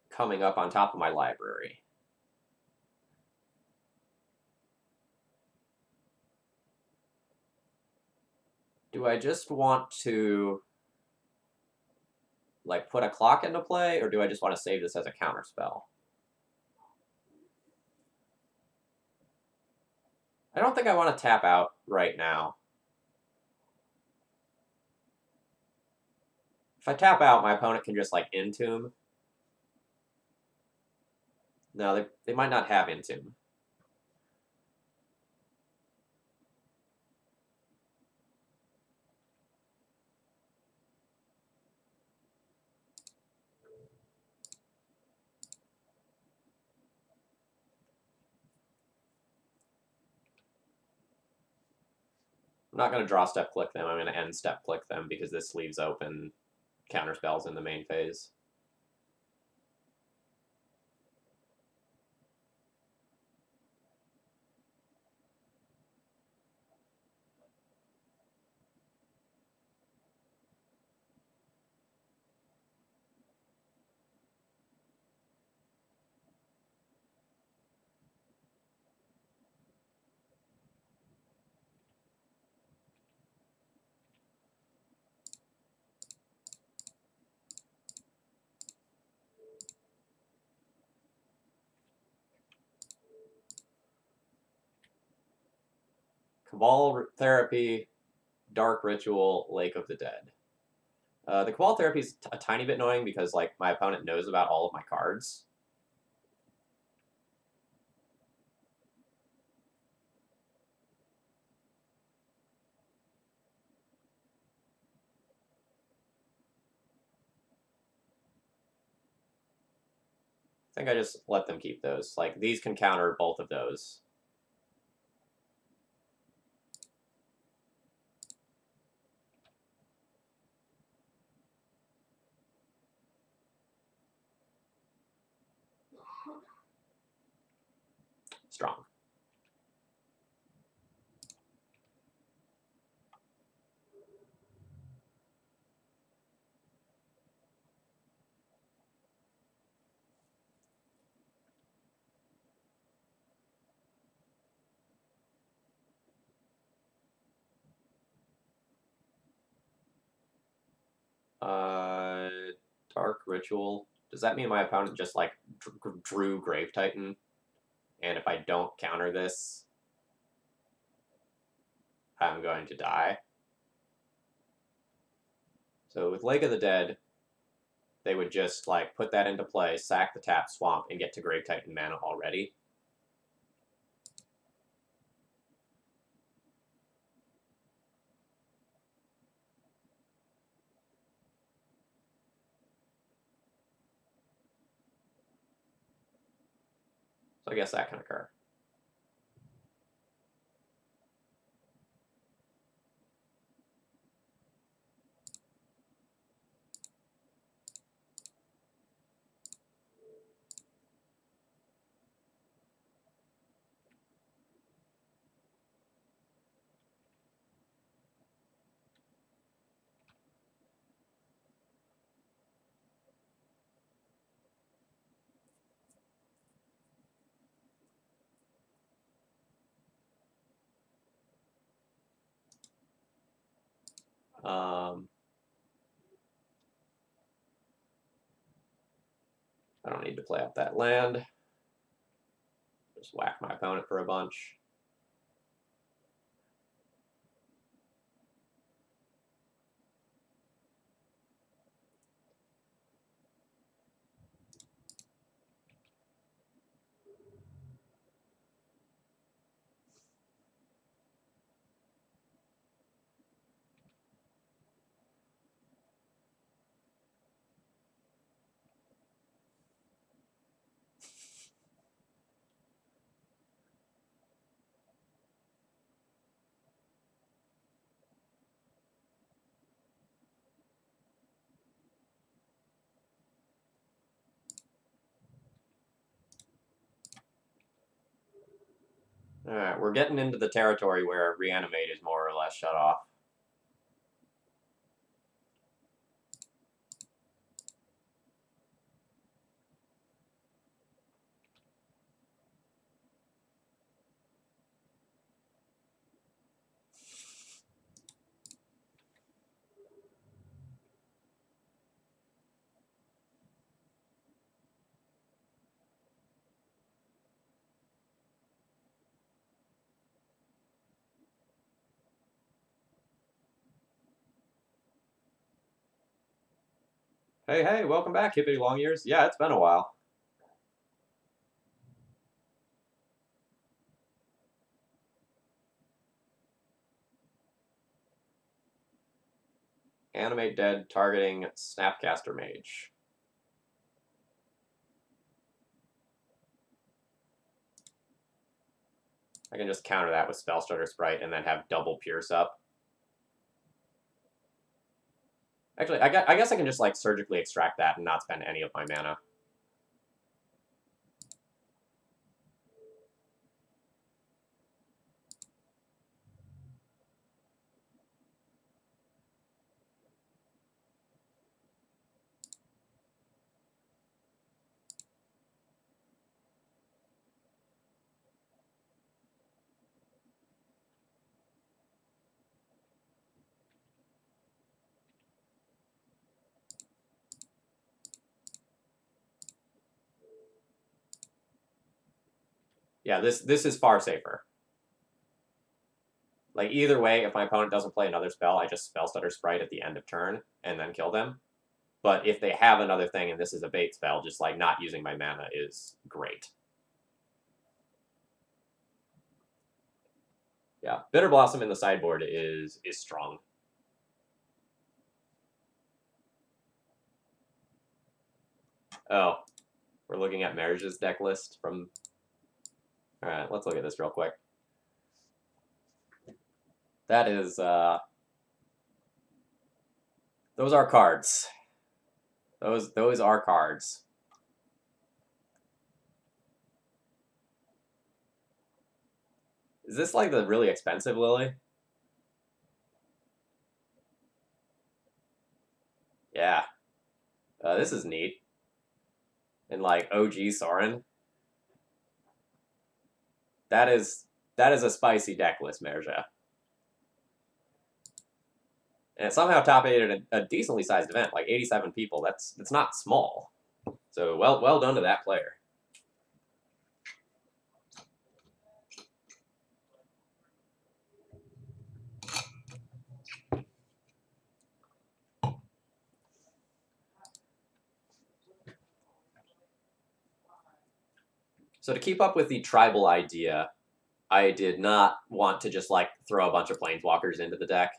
Coming up on top of my library. Do I just want to like put a clock into play, or do I just want to save this as a counterspell? I don't think I want to tap out right now. If I tap out, my opponent can just like Entomb. No, they might not have Entomb. I'm not going to draw step click them. I'm going to end step click them because this leaves open counterspells in the main phase. Cabal Therapy, Dark Ritual, Lake of the Dead. The Cabal Therapy is a tiny bit annoying because like my opponent knows about all of my cards. I think I just let them keep those. Like, these can counter both of those. Strong. Dark Ritual. Does that mean my opponent just, like, drew Grave Titan? And if I don't counter this, I'm going to die? So with Lake of the Dead, they would just, like, put that into play, sack the tap, swamp, and get to Grave Titan mana already. So I guess that can occur. I don't need to play up that land. Just whack my opponent for a bunch. Alright, we're getting into the territory where Reanimate is more or less shut off. Hey, welcome back, Hippity Long Ears. Yeah, it's been a while. Animate dead, targeting Snapcaster Mage. I can just counter that with Spellstutter Sprite and then have double Pierce up. Actually, I guess I can just, like, surgically extract that and not spend any of my mana. Yeah, this is far safer. Like, either way, if my opponent doesn't play another spell, I just Spellstutter Sprite at the end of turn and then kill them. But if they have another thing and this is a bait spell, just, like, not using my mana is great. Yeah, Bitter Blossom in the sideboard is strong. Oh, we're looking at Marriage's deck list from... Alright, let's look at this real quick. That is, those are cards. Those are cards. Is this, like, the really expensive Lily? Yeah. This is neat. And, like, OG Sorin. That is a spicy deck list, Merja. And it somehow top 8 at a decently sized event, like 87 people. That's not small. So well done to that player. So to keep up with the tribal idea, I did not want to just, like, throw a bunch of planeswalkers into the deck.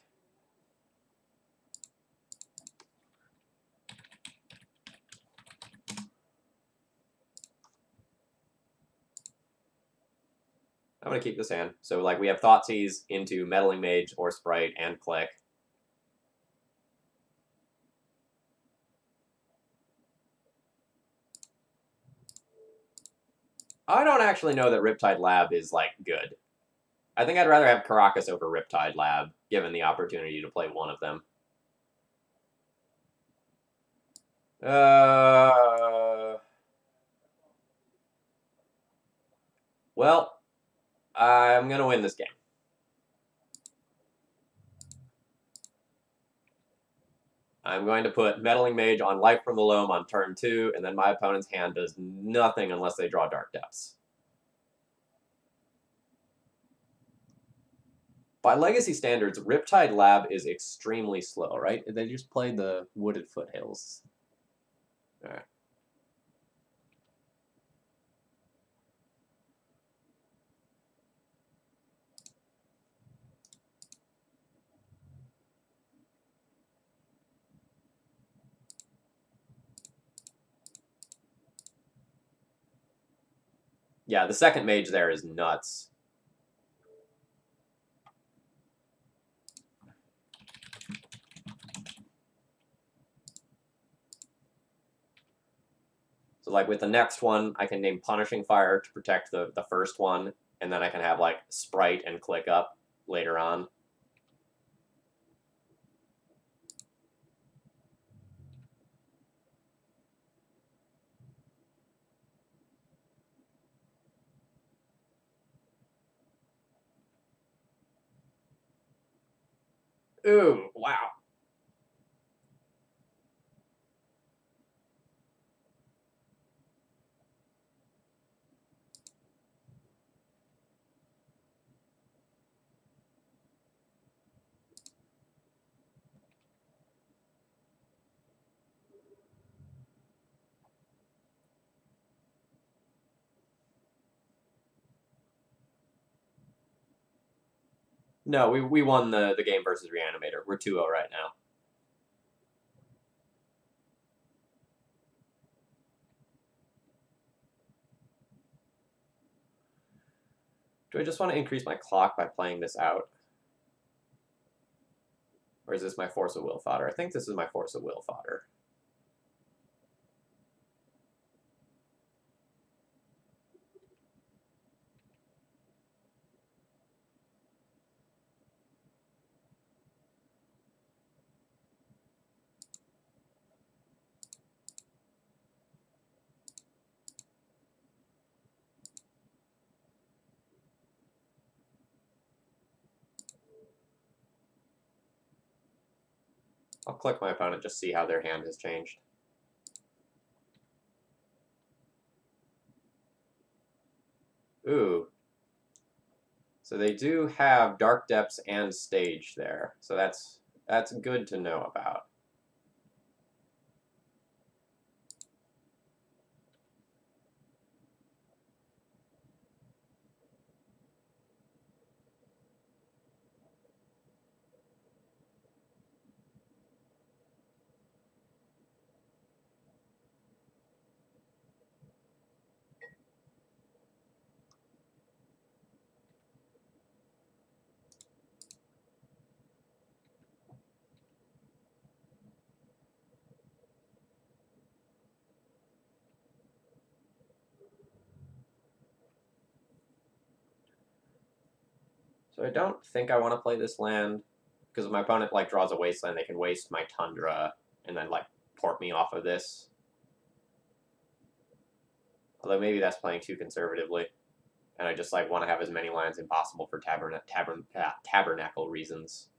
I'm going to keep this hand. So, like, we have Thoughtseize into Meddling Mage or Sprite and Click. I don't actually know that Riptide Lab is, like, good. I think I'd rather have Caracas over Riptide Lab, given the opportunity to play one of them. Well, I'm going to win this game. I'm going to put Meddling Mage on Life from the Loam on turn 2, and then my opponent's hand does nothing unless they draw Dark Depths. By Legacy standards, Riptide Lab is extremely slow, right? They just played the Wooded Foothills. All right. Yeah, the second mage there is nuts. So, like, with the next one, I can name Punishing Fire to protect the first one, and then I can have like Sprite and Click Up later on. Ooh, wow. No, we won the game versus Reanimator. We're 2-0 right now. Do I just want to increase my clock by playing this out? Or is this my Force of Will fodder? I think this is my Force of Will fodder. I'll click my opponent, just see how their hand has changed. Ooh. So they do have Dark Depths and Stage there. So that's good to know about. So I don't think I want to play this land, because if my opponent like draws a wasteland, they can waste my Tundra and then like port me off of this. Although maybe that's playing too conservatively, and I just like want to have as many lands as possible for tabernacle reasons.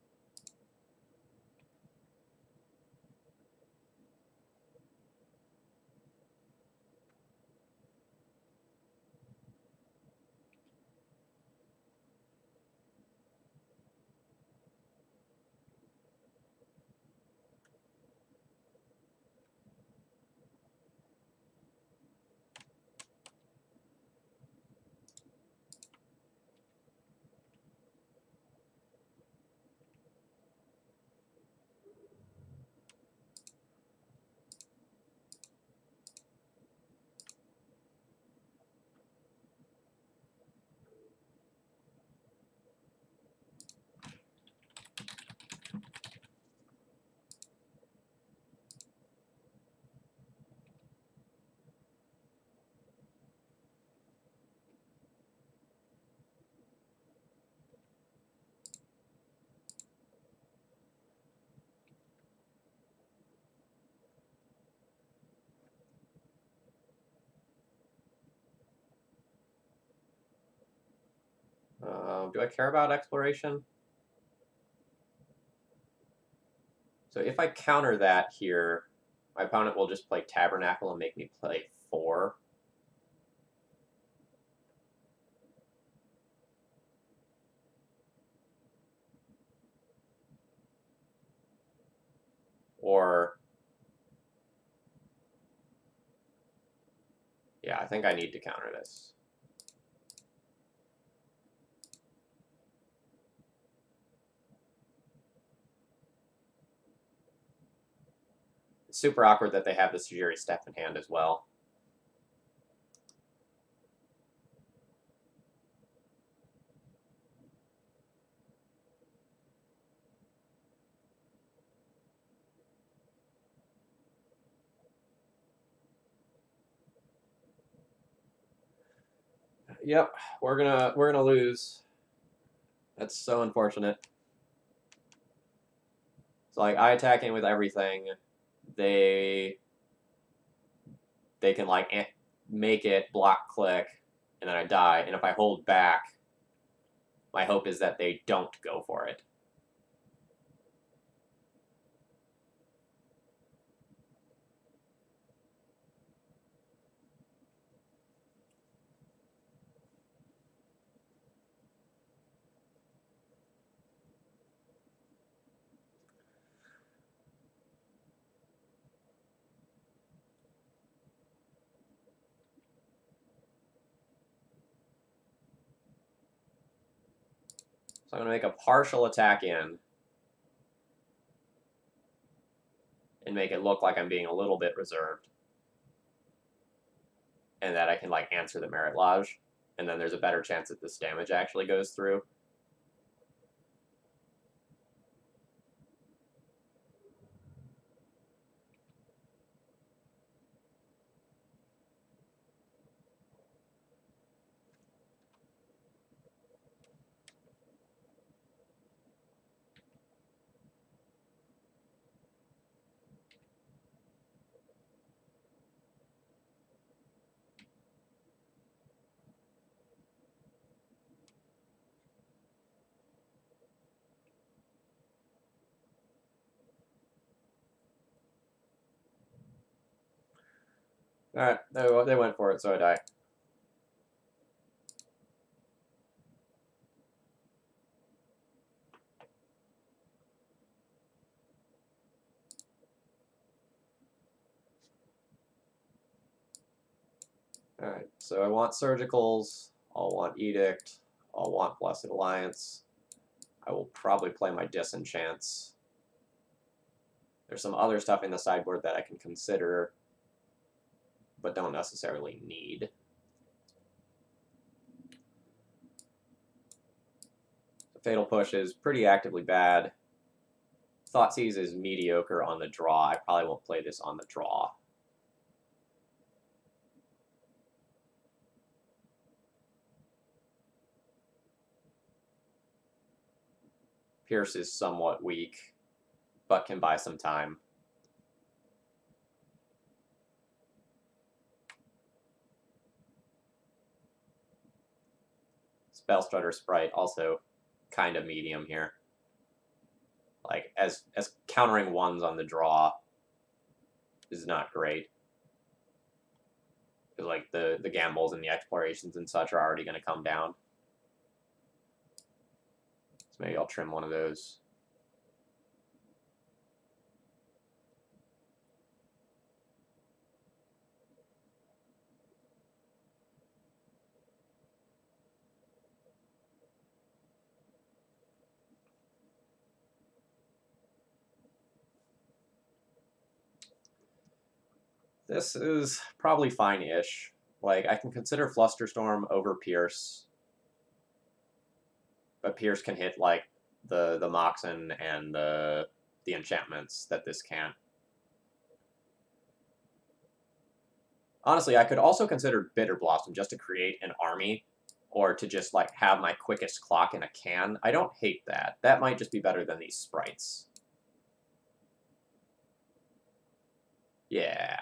Do I care about exploration? So if I counter that here, my opponent will just play Tabernacle and make me play 4. Or, yeah, I think I need to counter this. It's super awkward that they have the Sujiri Step in hand as well. Yep, we're gonna lose. That's so unfortunate. So like I attack in with everything, they can like make it block click, and then I die. And if I hold back, my hope is that they don't go for it. So I'm going to make a partial attack in and make it look like I'm being a little bit reserved. And that I can like answer the Merit Lodge. And then there's a better chance that this damage actually goes through. Alright, they went for it, so I die. Alright, so I want Surgicals, I'll want Edict, I'll want Blessed Alliance. I will probably play my Disenchants. There's some other stuff in the sideboard that I can consider, but don't necessarily need. The Fatal Push is pretty actively bad. Thoughtseize is mediocre on the draw. I probably won't play this on the draw. Pierce is somewhat weak, but can buy some time. Spellstrutter Sprite also kind of medium here. Like as countering ones on the draw is not great. Because like the gambles and the explorations and such are already going to come down. So maybe I'll trim one of those. This is probably fine-ish. Like, I can consider Flusterstorm over Pierce. But Pierce can hit, like, the Moxen and the enchantments that this can't. Honestly, I could also consider Bitter Blossom just to create an army, or to just, like, have my quickest clock in a can. I don't hate that. That might just be better than these sprites. Yeah.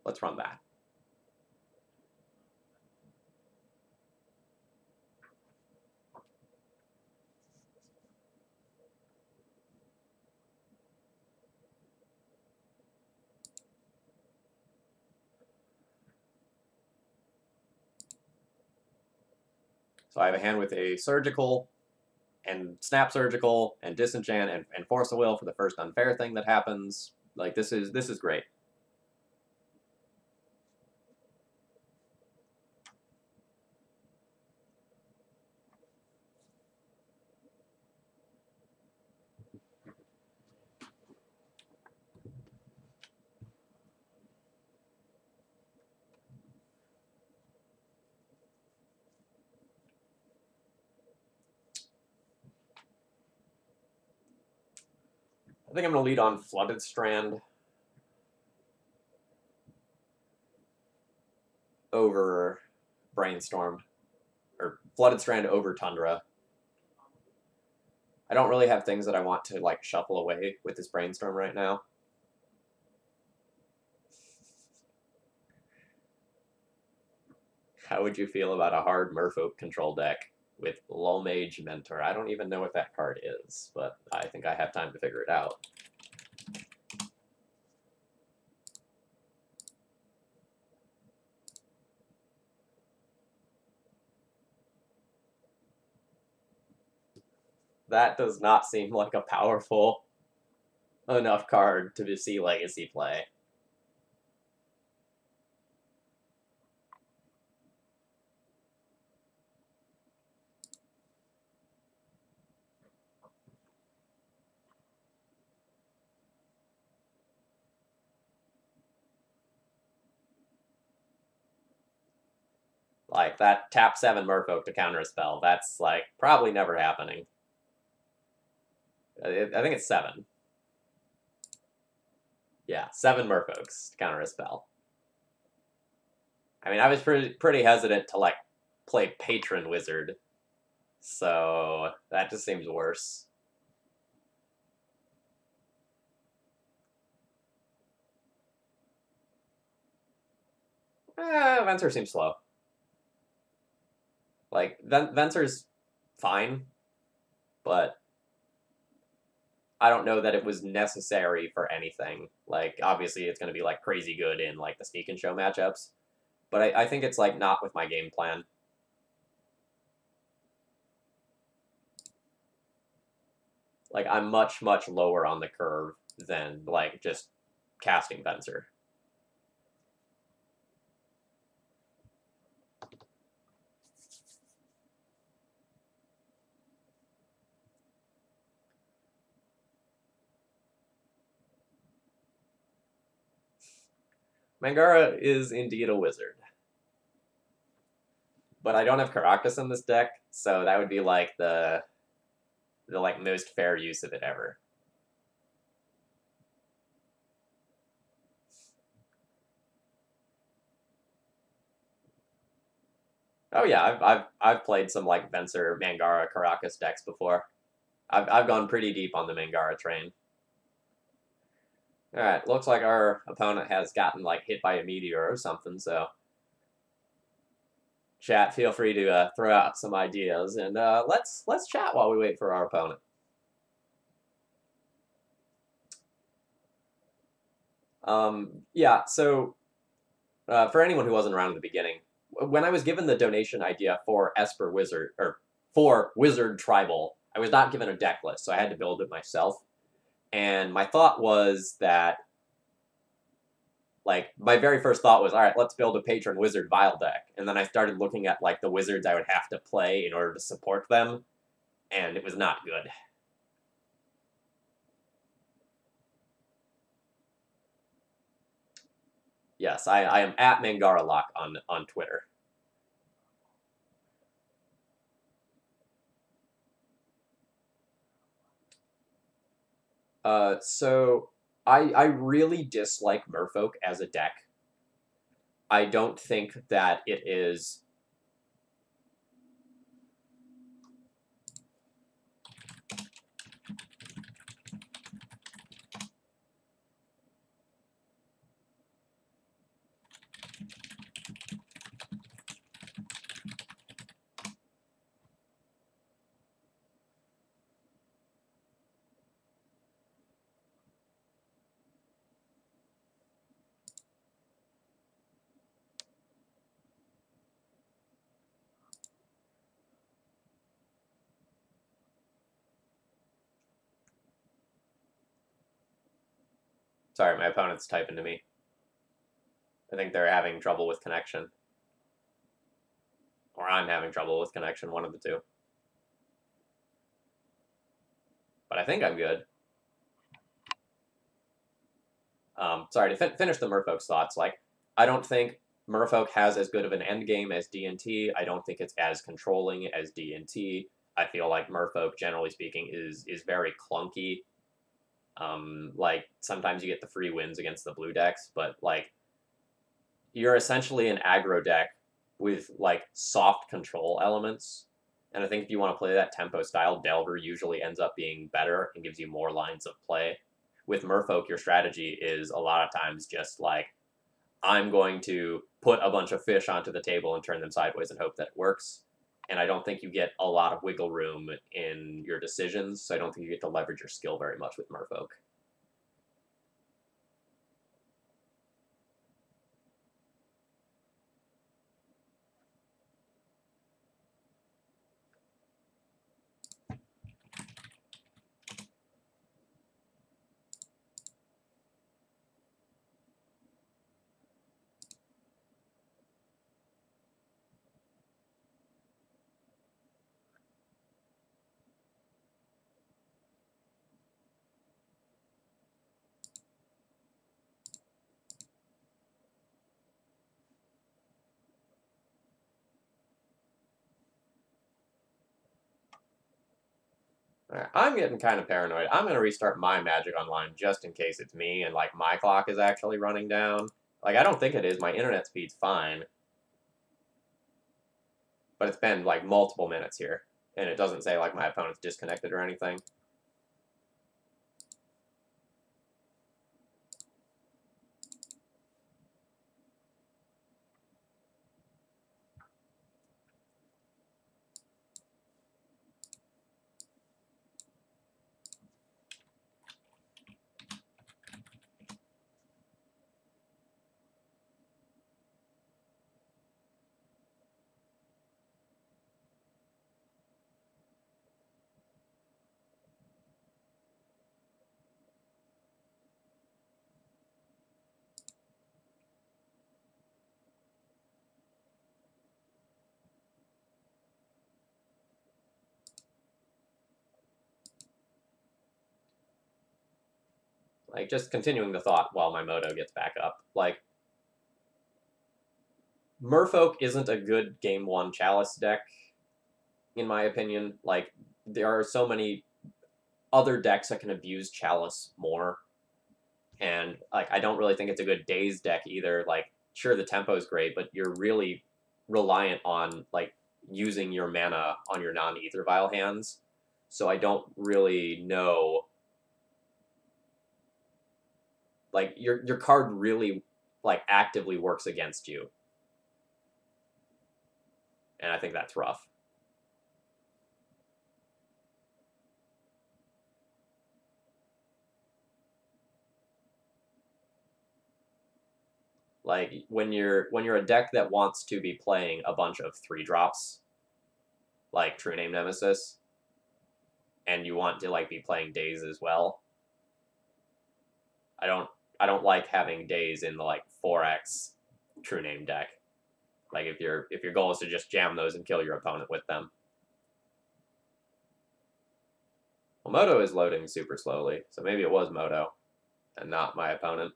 Let's run that. So I have a hand with a Surgical, and Snap Surgical, and Disenchant, and Force of Will for the first unfair thing that happens. Like, this is great. I think I'm going to lead on Flooded Strand over Brainstorm. Or Flooded Strand over Tundra. I don't really have things that I want to, like, shuffle away with this Brainstorm right now. How would you feel about a hard Merfolk control deck with Loam Mentor? I don't even know what that card is, but I think I have time to figure it out. That does not seem like a powerful enough card to see Legacy play. Like, that tap 7 Merfolk to counter a spell, that's, like, probably never happening. I think it's 7. Yeah, 7 Merfolks to counter a spell. I mean, I was pretty hesitant to, like, play Patron Wizard, so that just seems worse. Venser seems slow. Like, Venser's fine, but I don't know that it was necessary for anything. Like, obviously, it's going to be, like, crazy good in, like, the Sneak and Show matchups, but I think it's, like, not with my game plan. Like, I'm much, much lower on the curve than, like, just casting Venser. Mangara is indeed a wizard. But I don't have Caracas in this deck, so that would be, like, the like, most fair use of it ever. Oh yeah, I've played some, like, Venser, Mangara, Caracas decks before. I've gone pretty deep on the Mangara train. Alright, looks like our opponent has gotten, like, hit by a meteor or something, so chat, feel free to throw out some ideas, and let's chat while we wait for our opponent. Yeah, so for anyone who wasn't around at the beginning, when I was given the donation idea for Esper Wizard, or for Wizard Tribal, I was not given a deck list, so I had to build it myself. And my thought was that, like, my very first thought was, all right, let's build a Patron Wizard Vile deck. And then I started looking at, like, the wizards I would have to play in order to support them, and it was not good. Yes, I am at Mangara Lock on Twitter. So I really dislike Merfolk as a deck. I don't think that it is... Sorry, my opponent's typing to me. I think they're having trouble with connection. Or I'm having trouble with connection, one of the two. But I think I'm good. Sorry, to finish the Merfolk's thoughts, like, I don't think Merfolk has as good of an endgame as D&T. I don't think it's as controlling as D&T. I feel like Merfolk, generally speaking, is very clunky. Like, sometimes you get the free wins against the blue decks, but, like, you're essentially an aggro deck with like soft control elements. And I think if you want to play that tempo style, Delver usually ends up being better and gives you more lines of play. With Merfolk, your strategy is a lot of times just like, I'm going to put a bunch of fish onto the table and turn them sideways and hope that it works. And I don't think you get a lot of wiggle room in your decisions, so I don't think you get to leverage your skill very much with Merfolk. Right, I'm getting kind of paranoid. I'm going to restart my Magic Online just in case it's me and like my clock is actually running down. Like, I don't think it is. My internet speed's fine. But it's been like multiple minutes here. And it doesn't say like my opponent's disconnected or anything. Like, just continuing the thought while my Moto gets back up. Like, Merfolk isn't a good Game 1 Chalice deck, in my opinion. Like, there are so many other decks that can abuse Chalice more. And, like, I don't really think it's a good Daze deck either. Like, sure, the tempo's great, but you're really reliant on, like, using your mana on your non-Ether Vial hands. So I don't really know. Like, your card really, like, actively works against you. And I think that's rough. Like, when you're a deck that wants to be playing a bunch of 3-drops, like True Name Nemesis, and you want to like be playing Daze as well, I don't like having Daze in the like 4x True Name deck. Like, if your goal is to just jam those and kill your opponent with them. Well, Moto is loading super slowly, so maybe it was Moto and not my opponent.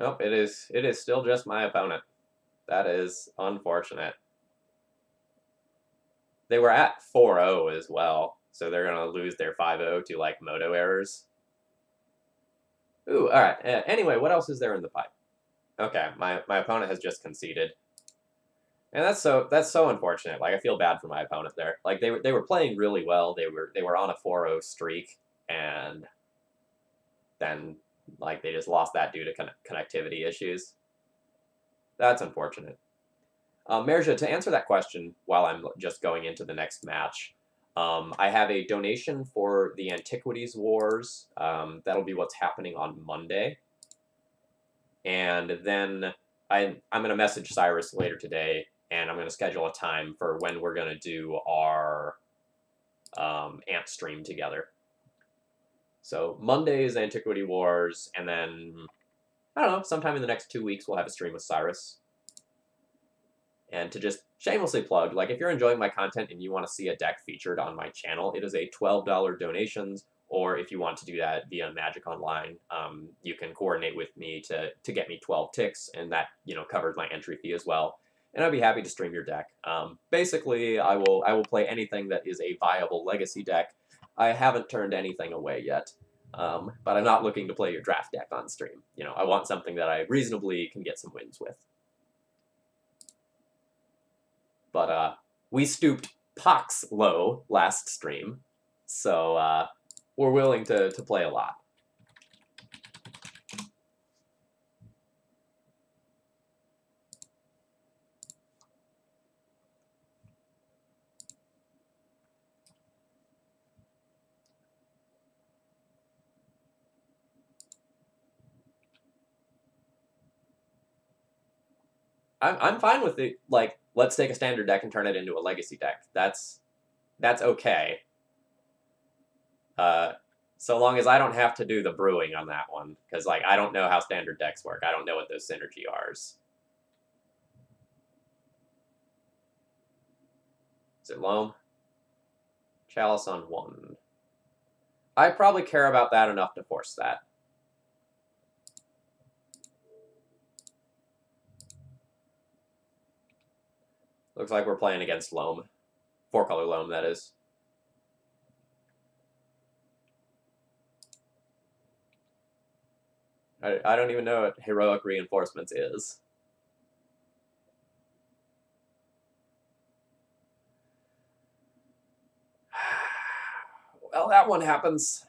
Nope, it is still just my opponent. That is unfortunate. They were at 4-0 as well, so they're gonna lose their 5-0 to like Moto errors. Ooh, all right. Anyway, what else is there in the pipe? Okay, my opponent has just conceded, and that's so unfortunate. Like, I feel bad for my opponent there. Like, they were playing really well. They were on a 4-0 streak, and then like they just lost that due to connectivity issues. That's unfortunate. Merja, to answer that question while I'm just going into the next match, I have a donation for the Antiquities Wars. That'll be what's happening on Monday. And then I'm going to message Cyrus later today, and I'm going to schedule a time for when we're going to do our Ant stream together. So Monday is Antiquity Wars, and then, I don't know, sometime in the next 2 weeks we'll have a stream with Cyrus. And to just shamelessly plug, like if you're enjoying my content and you want to see a deck featured on my channel, it is a $12 donations. Or if you want to do that via Magic Online, you can coordinate with me to get me 12 ticks, and that covers my entry fee as well. And I'd be happy to stream your deck. Basically, I will play anything that is a viable legacy deck. I haven't turned anything away yet, but I'm not looking to play your draft deck on stream. I want something that I reasonably can get some wins with. But we stooped Pox low last stream, so we're willing to play a lot. I'm fine with it. Like, let's take a standard deck and turn it into a legacy deck. That's okay. So long as I don't have to do the brewing on that one, because like I don't know how standard decks work. I don't know what those synergy Rs. Is it Loam? Chalice on 1. I probably care about that enough to force that. Looks like we're playing against Loam. 4-color Loam, that is. I don't even know what Heroic Reinforcements is. Well, that one happens.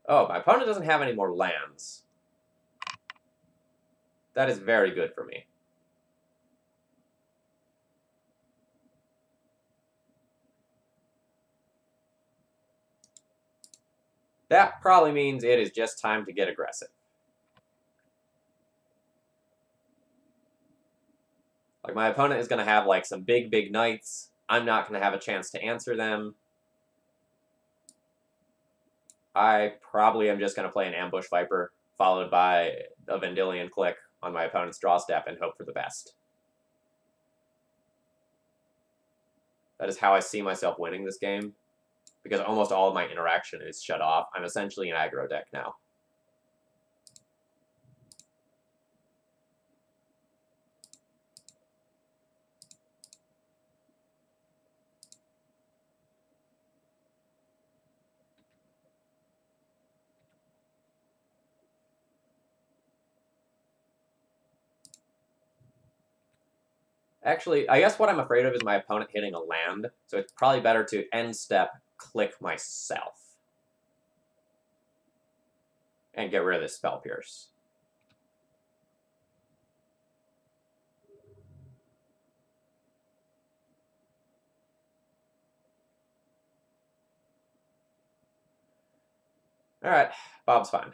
Oh, my opponent doesn't have any more lands. That is very good for me. That probably means it is just time to get aggressive. Like, my opponent is going to have, like, some big knights. I'm not going to have a chance to answer them. I probably am just going to play an Ambush Viper, followed by a Vendilion Click on my opponent's draw step and hope for the best. That is how I see myself winning this game, because almost all of my interaction is shut off. I'm essentially an aggro deck now. Actually, I guess what I'm afraid of is my opponent hitting a land, so it's probably better to end step, click myself, and get rid of this Spell Pierce. Alright, Bob's fine.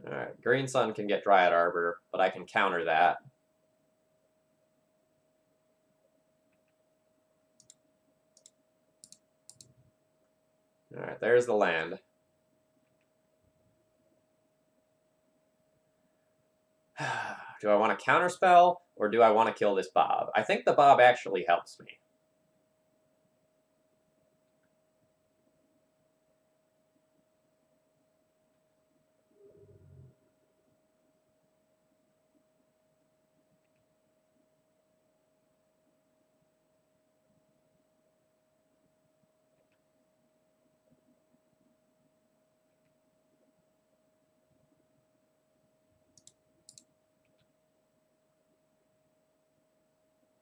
Alright, Green Sun can get Dryad Arbor, but I can counter that. Alright, there's the land. Do I want to counterspell, or do I want to kill this Bob? I think the Bob actually helps me.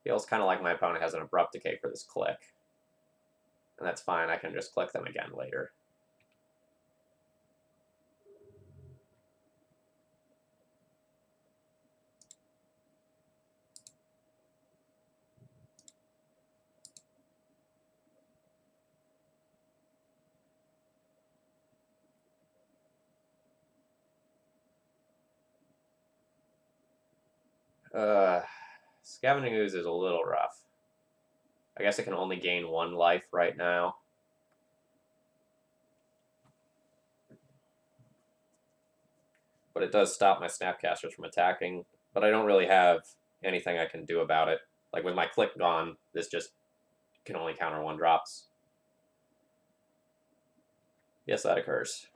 Feels kind of like my opponent has an abrupt decay for this click. And that's fine, I can just click them again later. Scavenging Ooze is a little rough. I guess it can only gain 1 life right now. But it does stop my Snapcasters from attacking, but I don't really have anything I can do about it. Like, with my click gone, this just can only counter 1-drops. Yes, that occurs.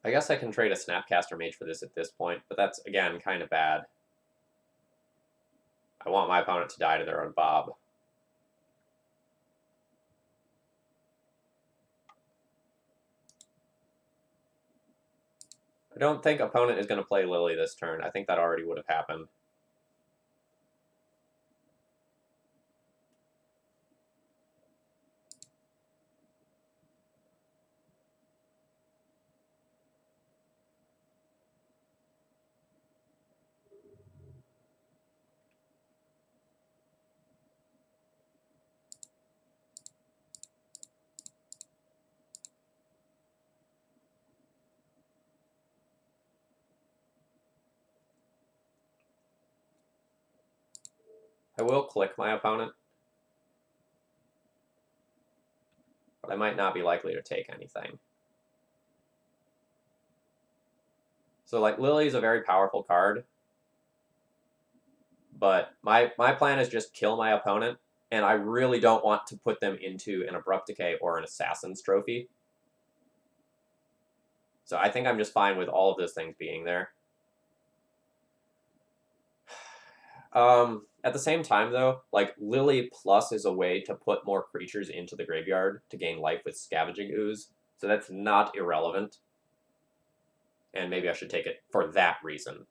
I guess I can trade a Snapcaster Mage for this at this point, but that's, again, kind of bad. I want my opponent to die to their own Bob. I don't think opponent is going to play Lily this turn. I think that already would have happened. I will click my opponent, but I might not be likely to take anything. So, like, Lily is a very powerful card, but my plan is just kill my opponent, and I really don't want to put them into an Abrupt Decay or an Assassin's Trophy. So I think I'm just fine with all of those things being there. At the same time, though, like, Lily Plus is a way to put more creatures into the graveyard to gain life with Scavenging Ooze, so that's not irrelevant. And maybe I should take it for that reason.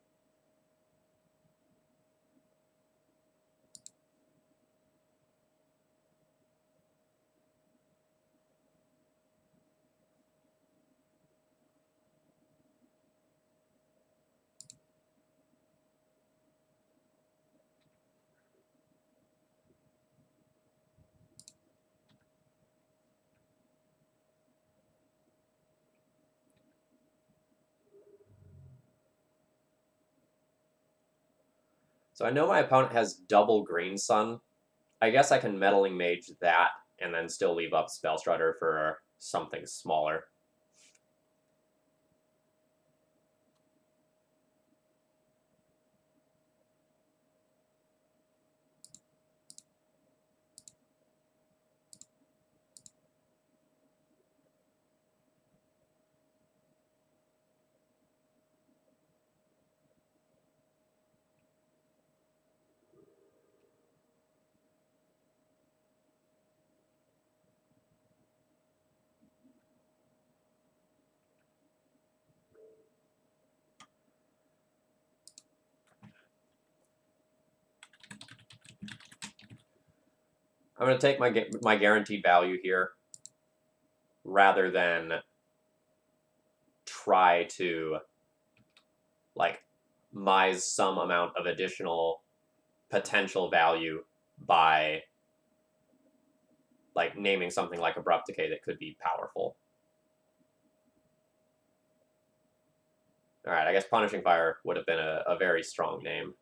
So I know my opponent has double Green Sun. I guess I can Meddling Mage that and then still leave up Spellstrutter for something smaller. I'm going to take my guaranteed value here rather than try to, like, mise some amount of additional potential value by, like, naming something like Abrupt Decay that could be powerful. Alright, I guess Punishing Fire would have been a very strong name.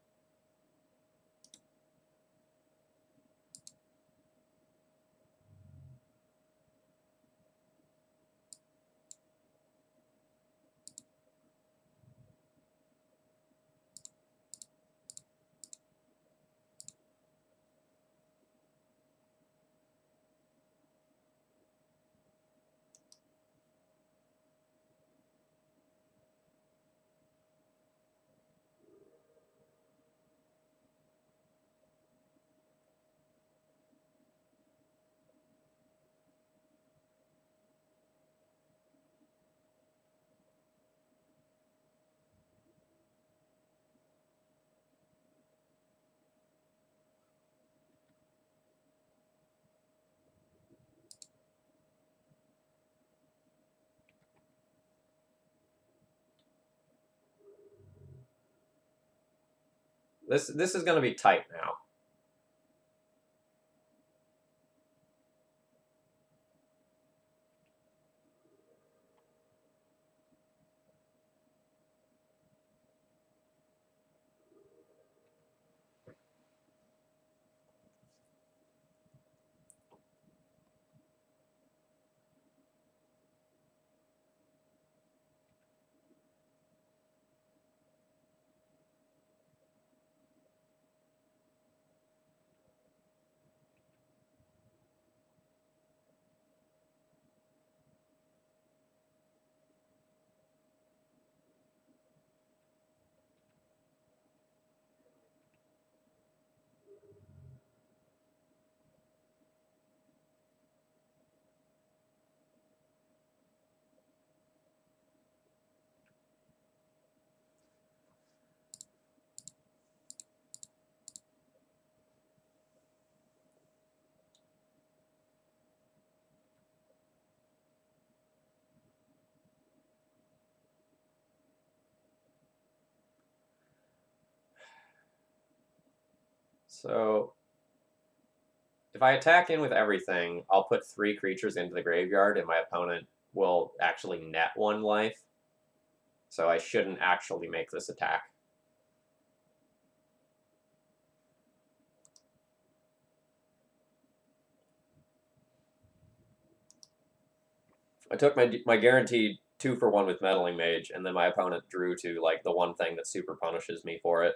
This is going to be tight now. So if I attack in with everything, I'll put 3 creatures into the graveyard, and my opponent will actually net 1 life. So I shouldn't actually make this attack. I took my guaranteed 2-for-1 with Meddling Mage, and then my opponent drew to like the one thing that super punishes me for it.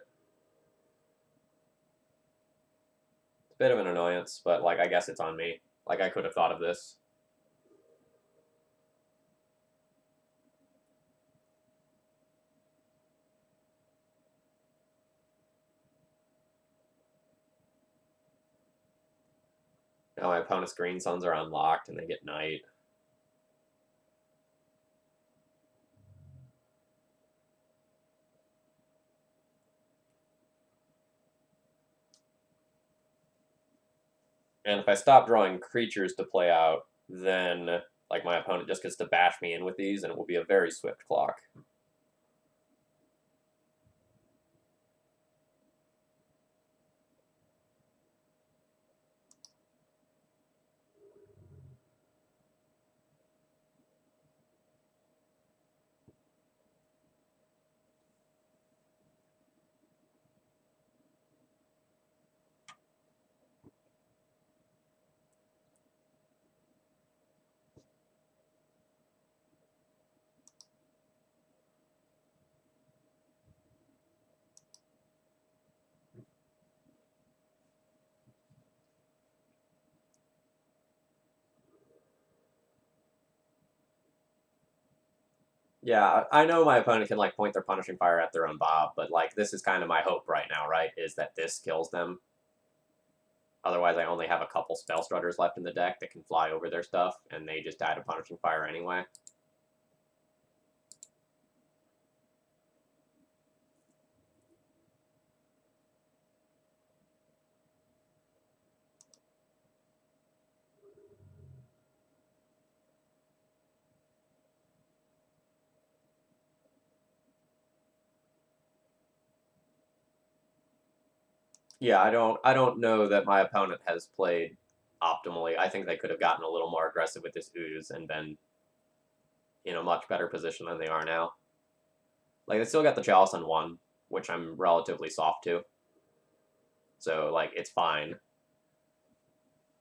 It's a bit of an annoyance, but like I guess it's on me. Like I could have thought of this. Now my opponent's green suns are unlocked, and they get Night. And if I stop drawing creatures to play out, then like my opponent just gets to bash me in with these, and it will be a very swift clock. Yeah, I know my opponent can like point their punishing fire at their own Bob, but like this is kind of my hope right now, right? Is that this kills them. Otherwise, I only have a couple spell strutters left in the deck that can fly over their stuff, and they just die to punishing fire anyway. Yeah, I don't know that my opponent has played optimally. I think they could have gotten a little more aggressive with this ooze and been in a much better position than they are now. Like they still got the chalice on 1, which I'm relatively soft to. So like it's fine.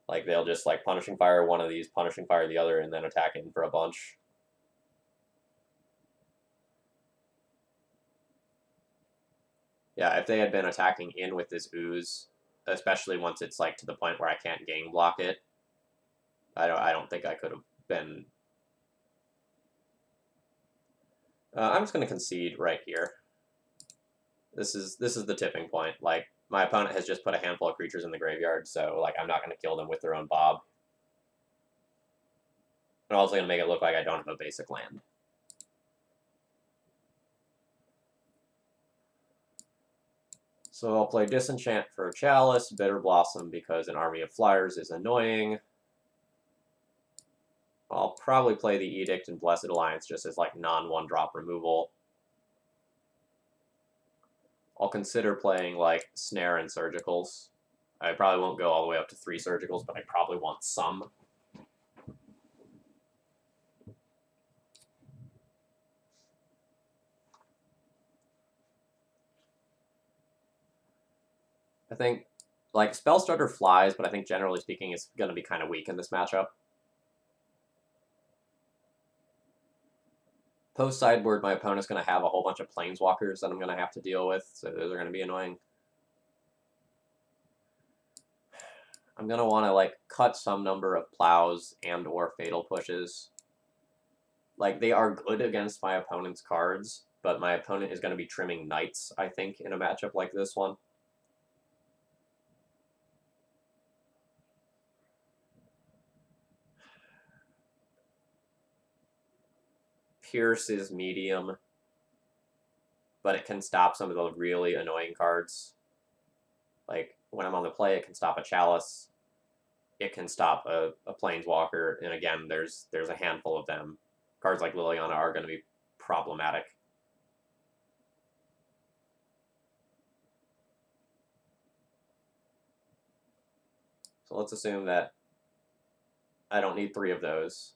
Like they'll just like punishing fire one of these, punishing fire the other, and then attacking for a bunch. Yeah, if they had been attacking in with this ooze, especially once it's like to the point where I can't game block it, I don't think I could have been. I'm just gonna concede right here. This is the tipping point. Like my opponent has just put a handful of creatures in the graveyard, so like I'm not gonna kill them with their own Bob. I'm also gonna make it look like I don't have a basic land. So I'll play Disenchant for Chalice, Bitter Blossom because an Army of Flyers is annoying. I'll probably play the Edict and Blessed Alliance just as like non-1-drop removal. I'll consider playing, like, Snare and Surgicals. I probably won't go all the way up to 3 Surgicals, but I probably want some. I think, like, Spellstutter flies, but I think generally speaking it's going to be kind of weak in this matchup. Post-sideboard, my opponent's going to have a whole bunch of Planeswalkers that I'm going to have to deal with, so those are going to be annoying. I'm going to want to, like, cut some number of Plows and or Fatal Pushes. Like, they are good against my opponent's cards, but my opponent is going to be trimming Knights, I think, in a matchup like this one. Pierce is medium, but it can stop some of the really annoying cards. Like, when I'm on the play, it can stop a Chalice. It can stop a Planeswalker, and again, there's a handful of them. Cards like Liliana are going to be problematic. So let's assume that I don't need 3 of those.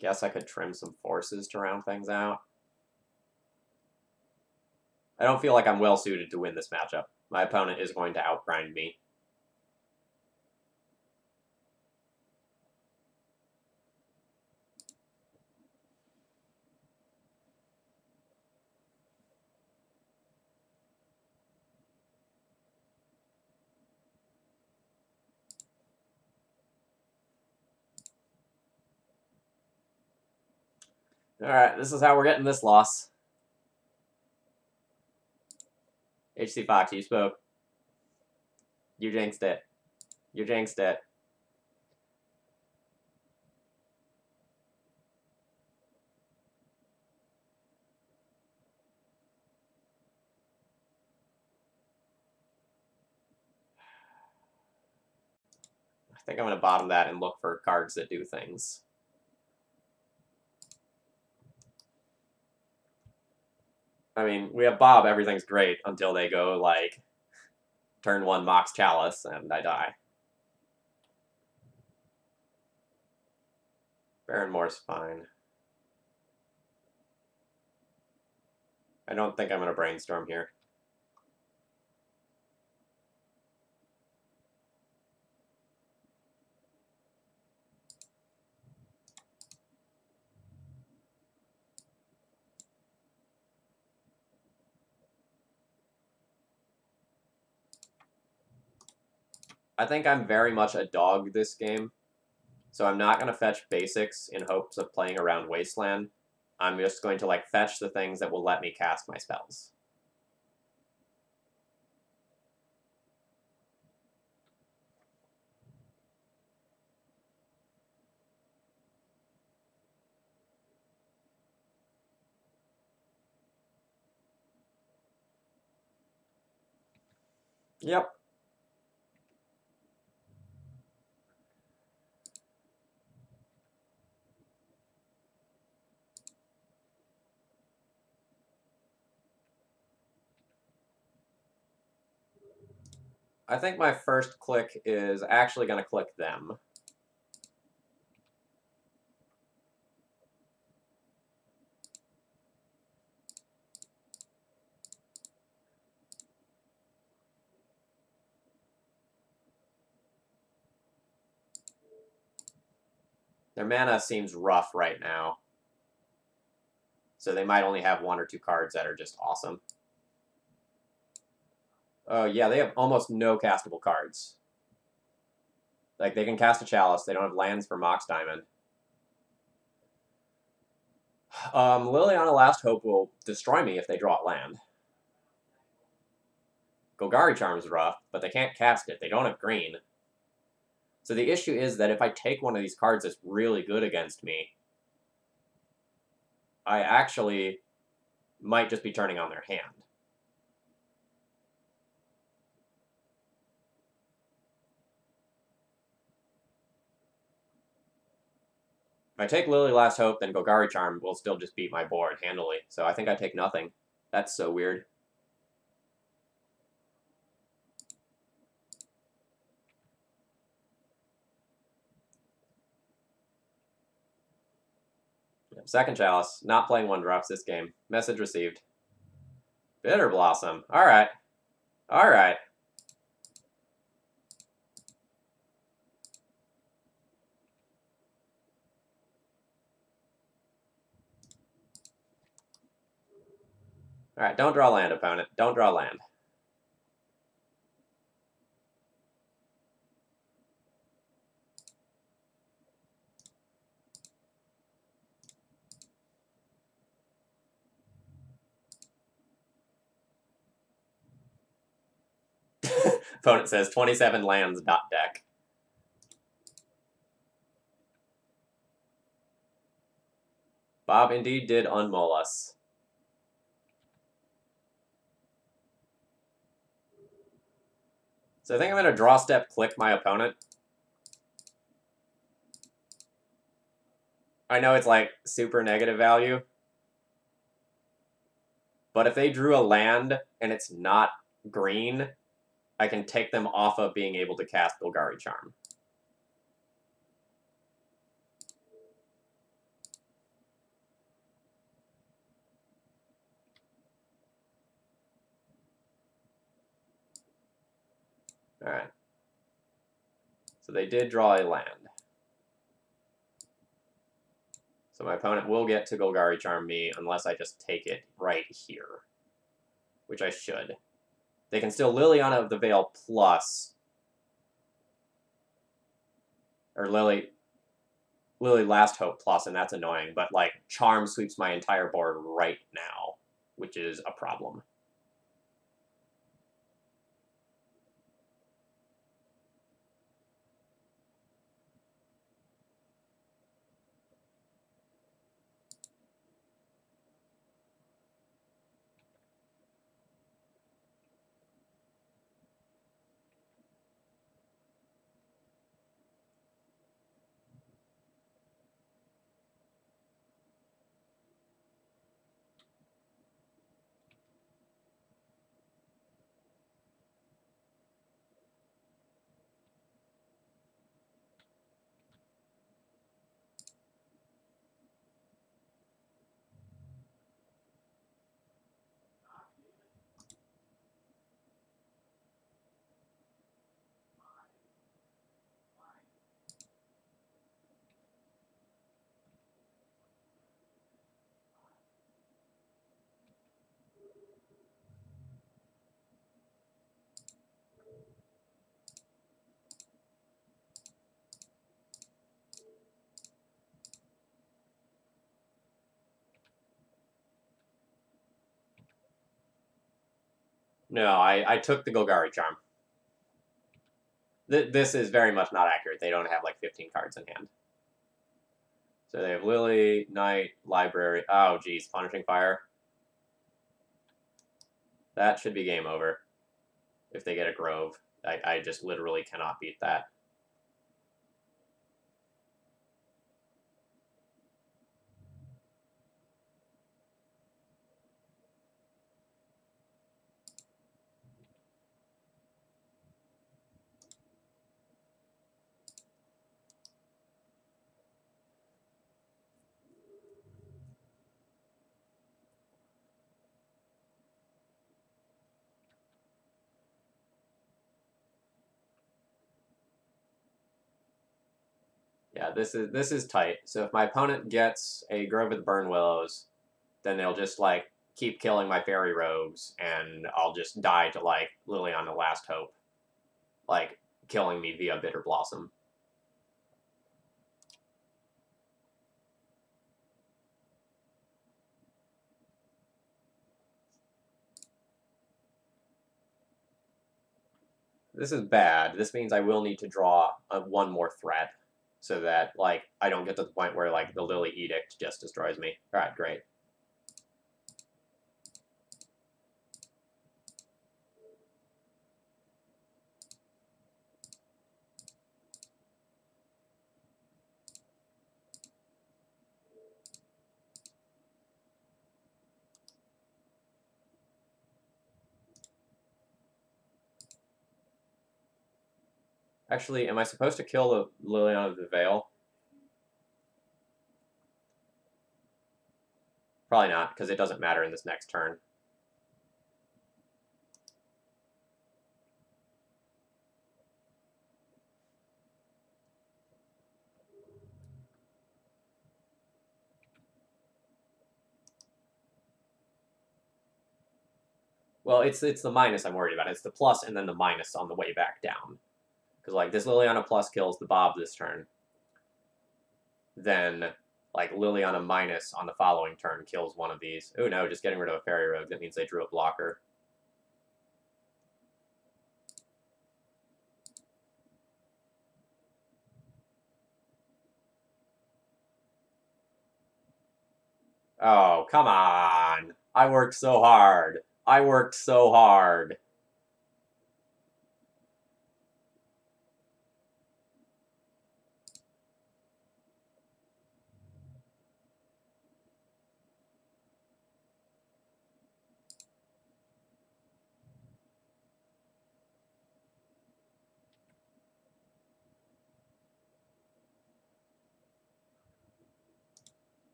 Guess I could trim some forces to round things out. I don't feel like I'm well suited to win this matchup. My opponent is going to outgrind me. Alright, this is how we're getting this loss. HC Fox, you spoke. You jinxed it. You jinxed it. I think I'm going to bottom that and look for cards that do things. I mean, we have Bob, everything's great, until they go, like, turn 1 Mox Chalice, and I die. Baron Moore's fine. I don't think I'm going to brainstorm here. I think I'm very much a dog this game, so I'm not going to fetch basics in hopes of playing around Wasteland. I'm just going to, like, fetch the things that will let me cast my spells. Yep. I think my first click is actually going to click them. Their mana seems rough right now, so they might only have 1 or 2 cards that are just awesome. Oh, yeah, they have almost no castable cards. Like, they can cast a Chalice. They don't have lands for Mox Diamond. Liliana Last Hope will destroy me if they draw a land. Golgari Charm's rough, but they can't cast it. They don't have green. So the issue is that if I take one of these cards that's really good against me, I actually might just be turning on their hand. I take Lily Last Hope, then Golgari Charm will still just beat my board handily. So I think I take nothing. That's so weird. Second Chalice. Not playing 1-drops this game. Message received. Bitter Blossom. Alright. Alright. Alright, don't draw land, opponent. Don't draw land. Opponent says 27 lands deck. Bob indeed did unmull us. So I think I'm going to draw step click my opponent. I know it's like super negative value. But if they drew a land and it's not green, I can take them off of being able to cast Golgari Charm. Alright. So they did draw a land. So my opponent will get to Golgari Charm me unless I just take it right here. Which I should. They can still Liliana of the Veil plus. Or Lily Last Hope plus, and that's annoying. But, like, Charm sweeps my entire board right now, which is a problem. No, I took the Golgari Charm. This is very much not accurate. They don't have like 15 cards in hand. So they have Lily, Knight, Library. Oh, geez, Punishing Fire. That should be game over if they get a Grove. I just literally cannot beat that. Yeah, this is tight. So if my opponent gets a Grove with Burn Willows, then they'll just like keep killing my Fairy Rogues, and I'll just die to like Liliana Last Hope, like killing me via Bitter Blossom. This is bad. This means I will need to draw one more threat, so that like I don't get to the point where like the Lily Edict just destroys me. All right, great. Actually, am I supposed to kill the Liliana of the Veil? Probably not, because it doesn't matter in this next turn. Well, it's the minus I'm worried about. It's the plus and then the minus on the way back down. Because, like, this Liliana plus kills the Bob this turn. Then, like, Liliana minus on the following turn kills one of these. Oh, no, just getting rid of a Fairy Rogue. That means they drew a blocker. Oh, come on. I worked so hard. I worked so hard.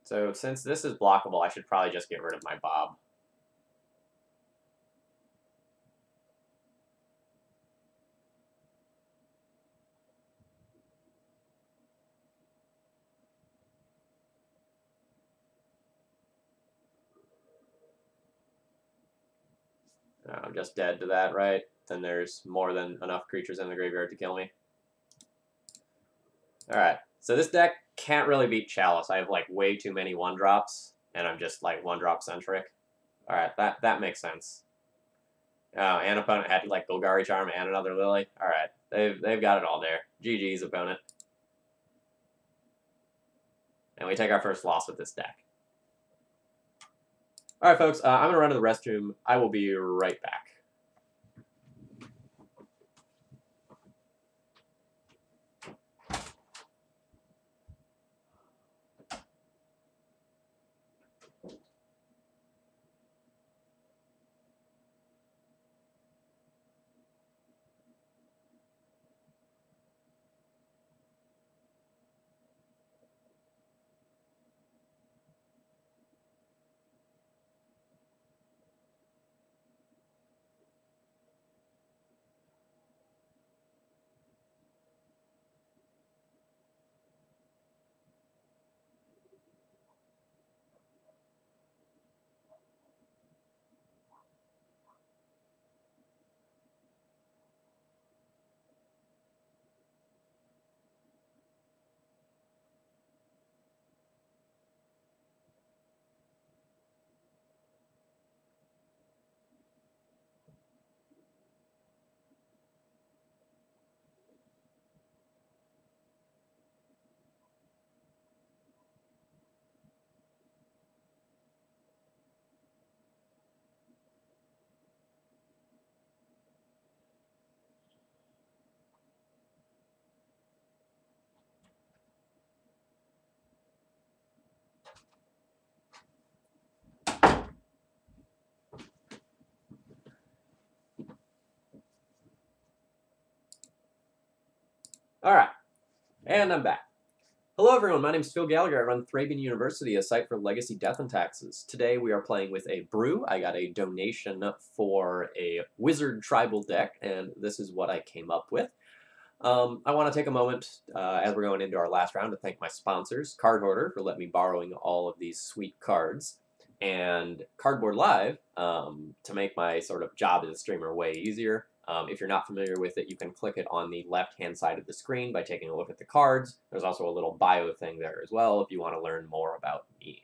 So since this is blockable, I should probably just get rid of my Bob. I'm just dead to that, right? Then there's more than enough creatures in the graveyard to kill me. Alright, so this deck can't really beat Chalice. I have, like, way too many 1-drops, and I'm just, like, 1-drop centric. Alright, that makes sense. Oh, and opponent had, like, Golgari Charm and another Lily. Alright, they've got it all there. GG's, opponent. And we take our first loss with this deck. Alright, folks, I'm going to run to the restroom. I will be right back. Alright, and I'm back. Hello everyone, my name is Phil Gallagher. I run ThrabenU University, a site for legacy death and taxes. Today we are playing with a brew. I got a donation for a wizard tribal deck, and this is what I came up with. I want to take a moment, as we're going into our last round, to thank my sponsors, Card Hoarder, for letting me borrowing all of these sweet cards, and Cardboard Live, to make my sort of job as a streamer way easier. If you're not familiar with it, you can click it on the left-hand side of the screen by taking a look at the cards. There's also a little bio thing there as well if you want to learn more about me.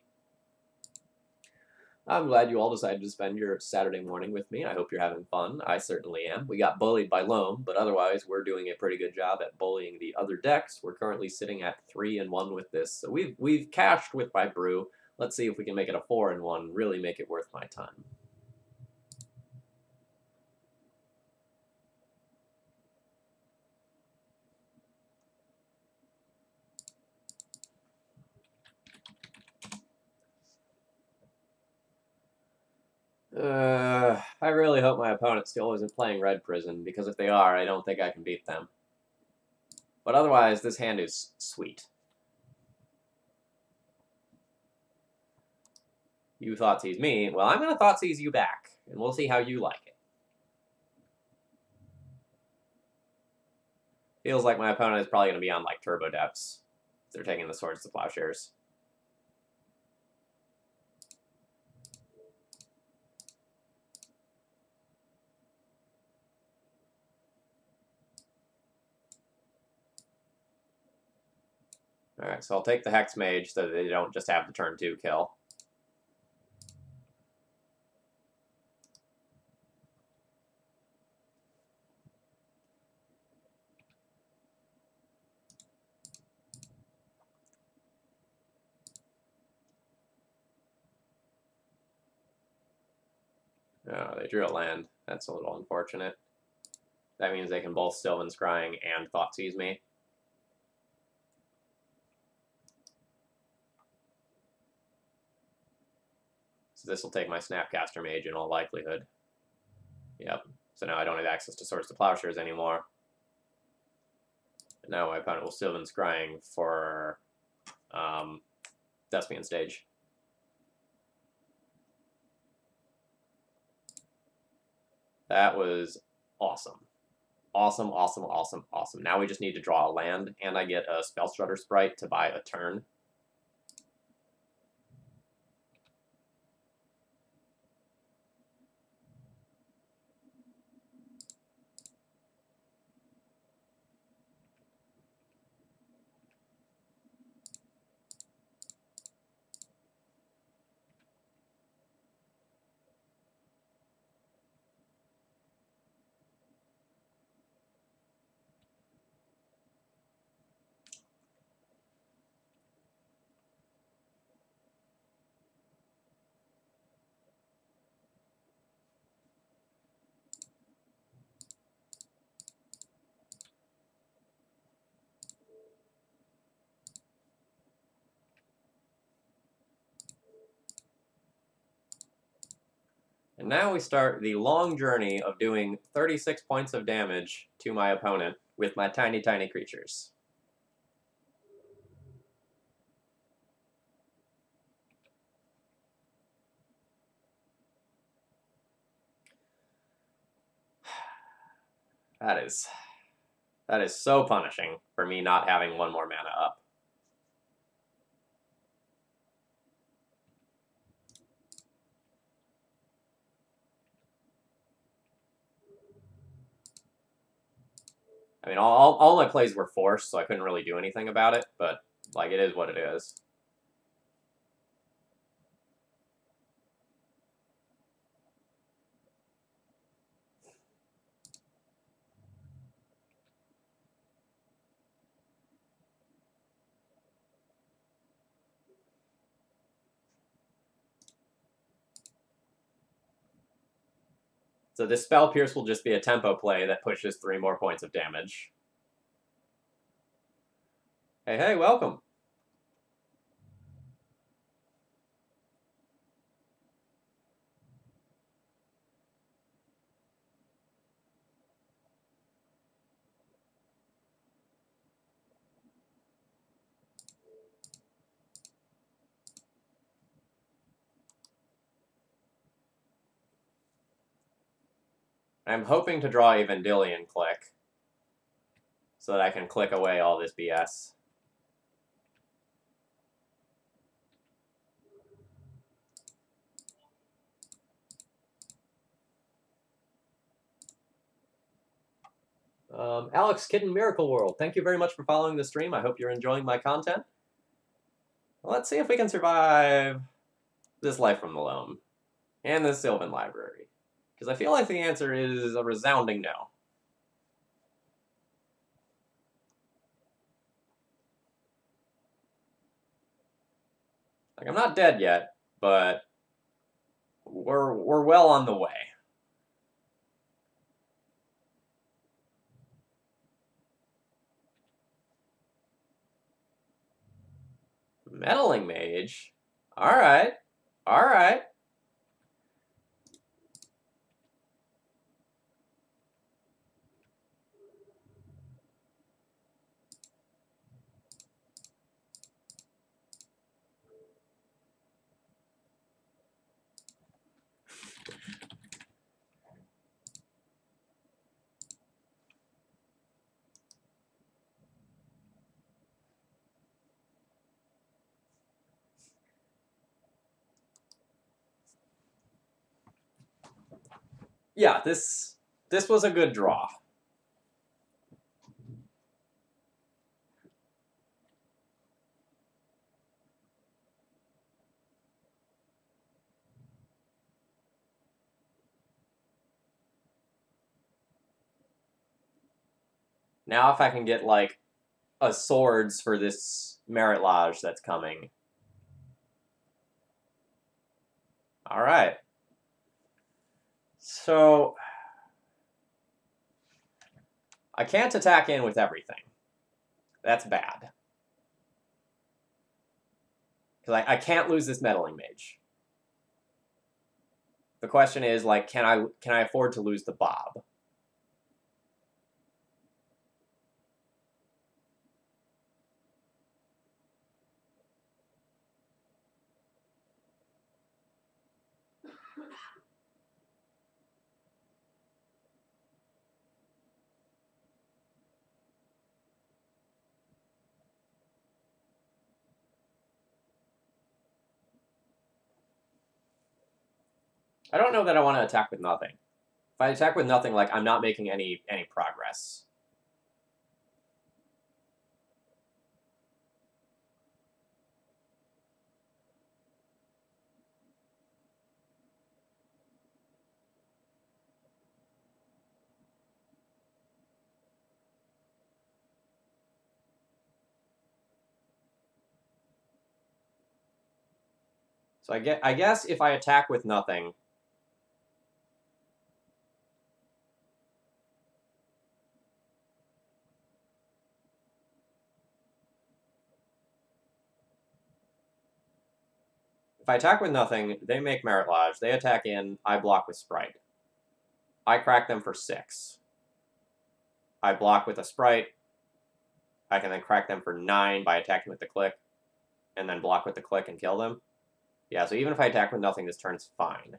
I'm glad you all decided to spend your Saturday morning with me. I hope you're having fun. I certainly am. We got bullied by Loam, but otherwise we're doing a pretty good job at bullying the other decks. We're currently sitting at 3-1 with this, so we've cashed with my brew. Let's see if we can make it a 4-1, really make it worth my time. I really hope my opponent still isn't playing Red Prison, because if they are, I don't think I can beat them. But otherwise, this hand is sweet. You Thoughtseize me. Well, I'm going to Thoughtseize you back, and we'll see how you like it. Feels like my opponent is probably going to be on, like, Turbo Depths. They're taking the Swords to Plowshares. Alright, so I'll take the Hex Mage so that they don't just have the turn 2 kill. Oh, they drew a land. That's a little unfortunate. That means they can both Sylvan Scrying and Thoughtseize me. So this will take my Snapcaster Mage in all likelihood. Yep. So now I don't have access to Swords to Plowshares anymore. And now my opponent will Sylvan Scrying for Thespian Stage. That was awesome. Awesome, awesome, awesome, awesome. Now we just need to draw a land, and I get a Spellstrutter Sprite to buy a turn. And now we start the long journey of doing 36 points of damage to my opponent with my tiny, tiny creatures. That is so punishing for me not having one more mana up. I mean, all my plays were forced, so I couldn't really do anything about it, but, like, it is what it is. So this Spell Pierce will just be a tempo play that pushes 3 more points of damage. Hey, hey, welcome. I'm hoping to draw a Vendilion Click so that I can click away all this BS. Alex Kitten Miracle World, thank you very much for following the stream. I hope you're enjoying my content. Let's see if we can survive this life from the Loam and the Sylvan Library. Because I feel like the answer is a resounding no. Like, I'm not dead yet, but we're well on the way. Meddling Mage? Alright. Alright. Yeah, this was a good draw. Now if I can get, like, a swords for this Merit Lodge that's coming. Alright. So, I can't attack in with everything. That's bad. Because I can't lose this Meddling Mage. The question is, like, can I afford to lose the Bob? I don't know that I want to attack with nothing. If I attack with nothing, like, I'm not making any progress. So I guess if I attack with nothing, they make Merit Lodge, they attack in, I block with Sprite. I crack them for 6. I block with a Sprite. I can then crack them for 9 by attacking with the click, and then block with the click and kill them. Yeah, so even if I attack with nothing, this turn's fine.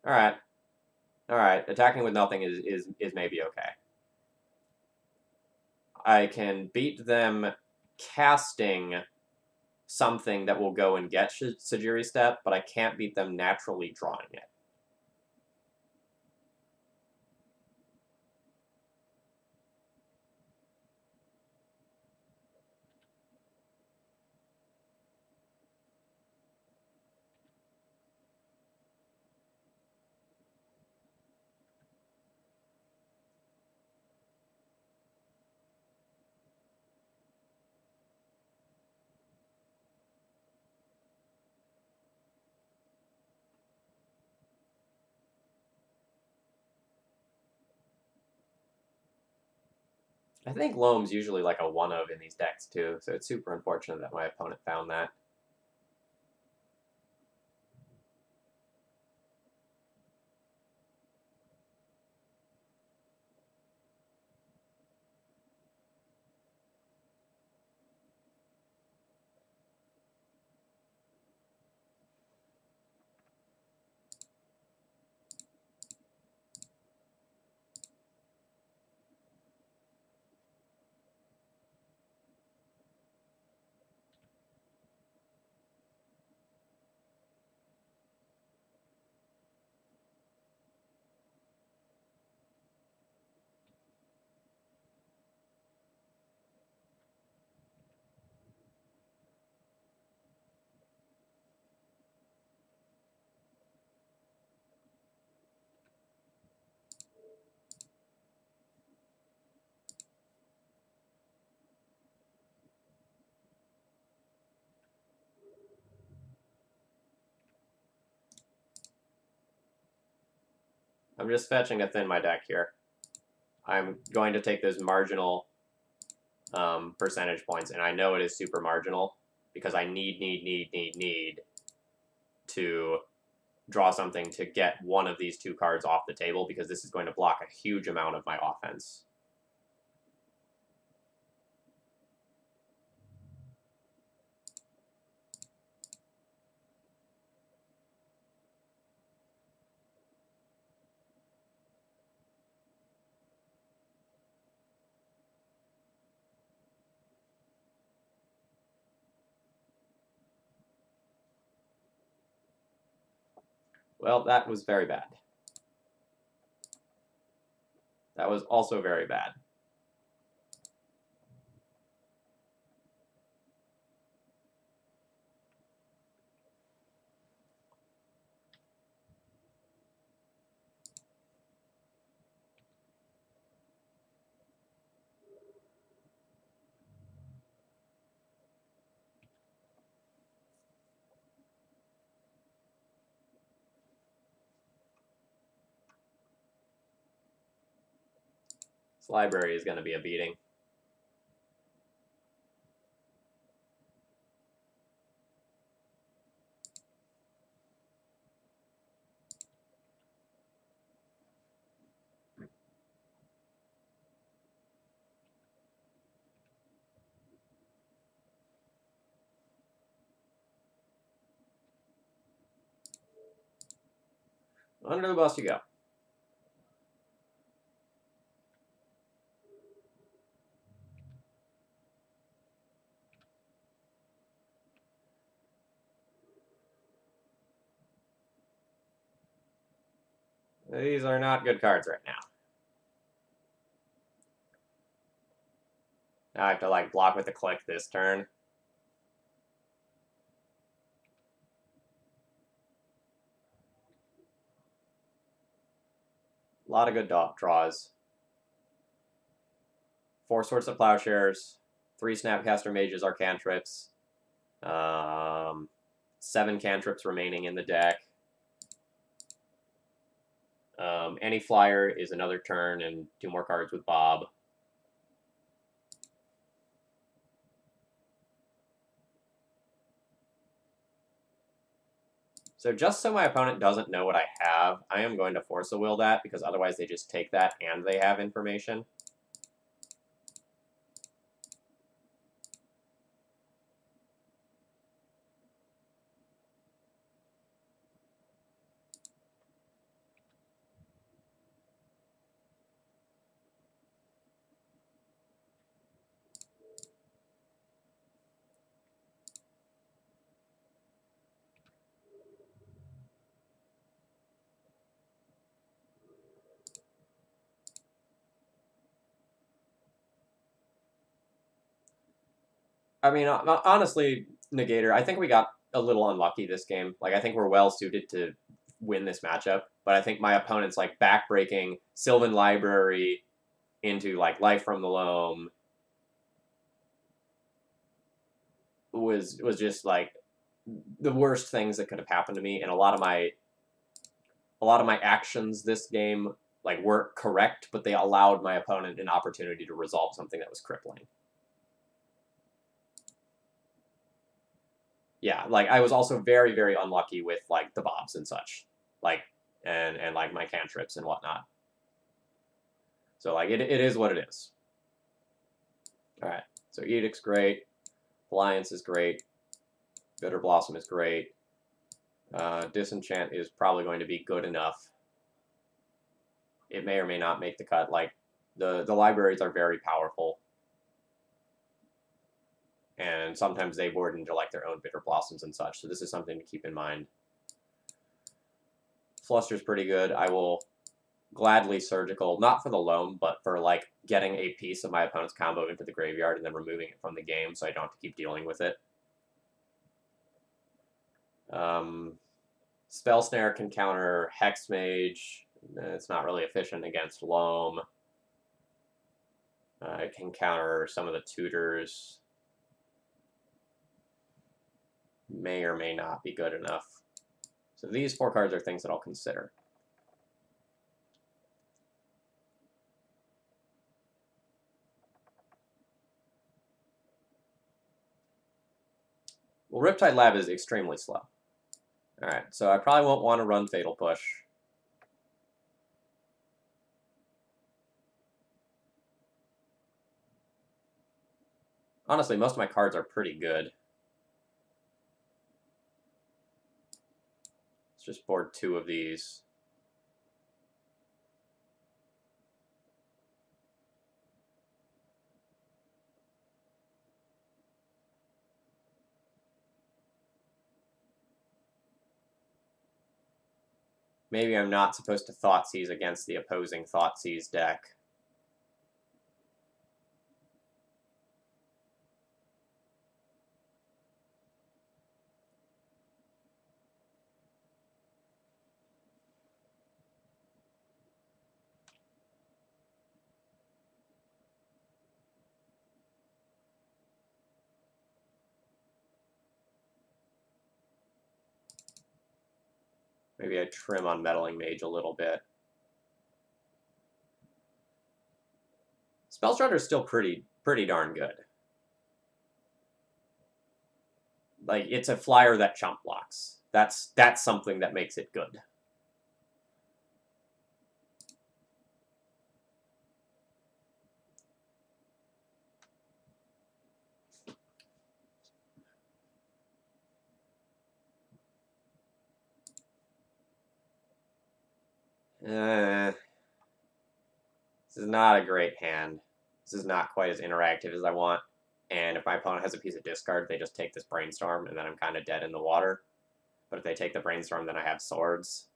Alright. Alright, attacking with nothing is maybe okay. I can beat them casting something that will go and get Sajiri Step, but I can't beat them naturally drawing it. I think Loam's usually like a 1-of in these decks, too, so it's super unfortunate that my opponent found that. I'm just fetching to thin my deck here. I'm going to take those marginal percentage points, and I know it is super marginal because I need to draw something to get one of these two cards off the table, because this is going to block a huge amount of my offense. Well, that was very bad. That was also very bad. This library is going to be a beating. Under the bus you go. These are not good cards right now. Now I have to like block with the click this turn. A lot of good draws. 4 Swords of Plowshares, 3 Snapcaster Mages are cantrips, 7 cantrips remaining in the deck. Any flyer is another turn and 2 more cards with Bob. So just so my opponent doesn't know what I have, I am going to Force a Will that, because otherwise they just take that and they have information. I mean, honestly, Negator, I think we got a little unlucky this game. Like, I think we're well suited to win this matchup, but I think my opponent's like backbreaking Sylvan Library into like Life from the Loam was just like the worst things that could have happened to me, and a lot of my actions this game like weren't correct, but they allowed my opponent an opportunity to resolve something that was crippling. Yeah, like I was also very, very unlucky with like the Bobs and such, like and like my cantrips and whatnot. So like it is what it is. All right, so Edict's great, Alliance is great, Bitter Blossom is great, Disenchant is probably going to be good enough. It may or may not make the cut. Like the libraries are very powerful, and sometimes they board into like their own Bitter Blossoms and such. So this is something to keep in mind. Fluster's pretty good. I will gladly Surgical, not for the Loam, but for like getting a piece of my opponent's combo into the graveyard and then removing it from the game, so I don't have to keep dealing with it. Spell Snare can counter Hex Mage. It's not really efficient against Loam. It can counter some of the tutors. May or may not be good enough. So these 4 cards are things that I'll consider. Well, Riptide Lab is extremely slow. Alright, so I probably won't want to run Fatal Push. Honestly, most of my cards are pretty good. Let's just board 2 of these. Maybe I'm not supposed to Thoughtseize against the opposing Thoughtseize deck. Maybe I trim on Meddling Mage a little bit. Spellstrutter is still pretty darn good. Like, it's a flyer that chump blocks. That's something that makes it good. This is not a great hand. This is not quite as interactive as I want. And if my opponent has a piece of discard, they just take this Brainstorm, and then I'm kind of dead in the water. But if they take the Brainstorm, then I have Swords.